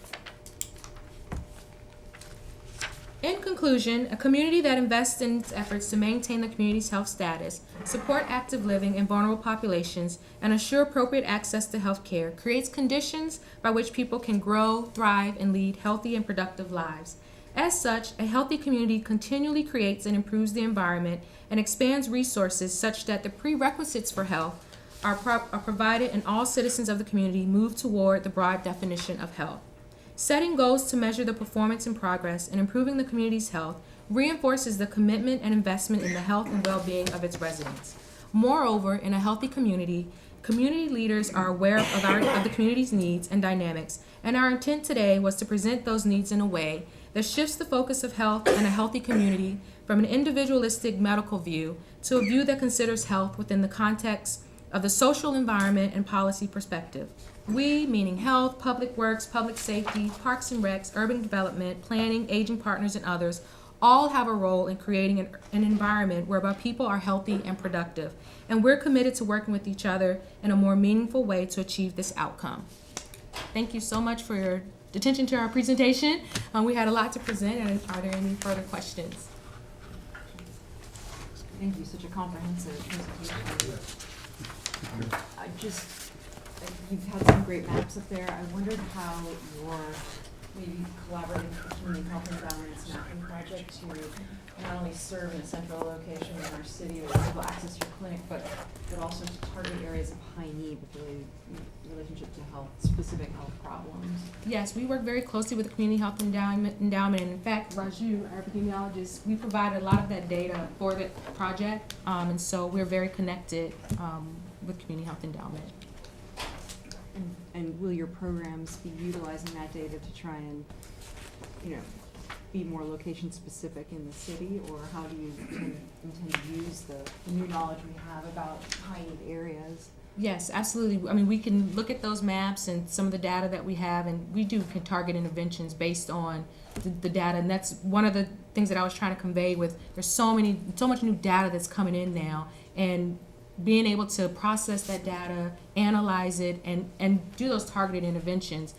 Speaker 1: In conclusion, a community that invests in its efforts to maintain the community's health status, support active living in vulnerable populations, and assure appropriate access to health care creates conditions by which people can grow, thrive, and lead healthy and productive lives. As such, a healthy community continually creates and improves the environment and expands resources such that the prerequisites for health are provided and all citizens of the community move toward the broad definition of health. Setting goals to measure the performance and progress in improving the community's health reinforces the commitment and investment in the health and well-being of its residents. Moreover, in a healthy community, community leaders are aware of the community's needs and dynamics, and our intent today was to present those needs in a way that shifts the focus of health and a healthy community from an individualistic medical view to a view that considers health within the context of the social environment and policy perspective. We, meaning health, public works, public safety, parks and recs, urban development, planning, aging partners, and others, all have a role in creating an environment whereby people are healthy and productive. And we're committed to working with each other in a more meaningful way to achieve this outcome. Thank you so much for your attention to our presentation. We had a lot to present, and are there any further questions?
Speaker 14: Thank you, such a comprehensive presentation. You've had some great maps up there. I wondered how you're maybe collaborating with the Community Health Endowment's mapping project to not only serve in a central location in our city with able access to your clinic, but also to target areas of high need with relationship to health, specific health problems.
Speaker 1: Yes, we work very closely with the Community Health Endowment, and in fact, Raju, our epidemiologist, we provided a lot of that data for the project, and so we're very connected with Community Health Endowment.
Speaker 14: And will your programs be utilizing that data to try and, be more location specific in the city, or how do you intend to use the new knowledge we have about high need areas?
Speaker 1: Yes, absolutely. I mean, we can look at those maps and some of the data that we have, and we can target interventions based on the data. And that's one of the things that I was trying to convey with, there's so much new data that's coming in now, and being able to process that data, analyze it, and do those targeted interventions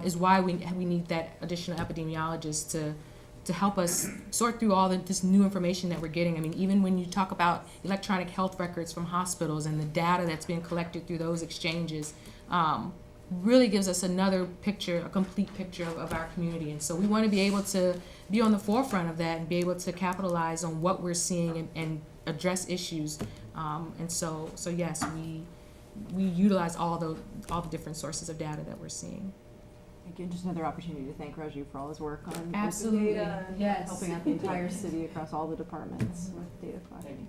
Speaker 1: is why we need that additional epidemiologist to help us sort through all this new information that we're getting. I mean, even when you talk about electronic health records from hospitals and the data that's being collected through those exchanges, really gives us another picture, a complete picture of our community. And so we want to be able to be on the forefront of that and be able to capitalize on what we're seeing and address issues. And so yes, we utilize all the different sources of data that we're seeing.
Speaker 14: Again, just another opportunity to thank Raju for all his work on
Speaker 1: Absolutely.
Speaker 14: data and
Speaker 1: Yes.
Speaker 14: helping out the entire city across all the departments with data collection.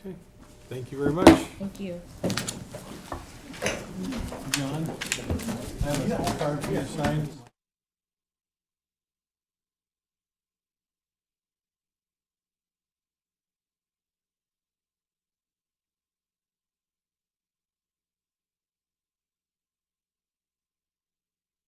Speaker 4: Okay.
Speaker 3: Thank you very much.
Speaker 1: Thank you.
Speaker 2: John, I have a card for you to sign.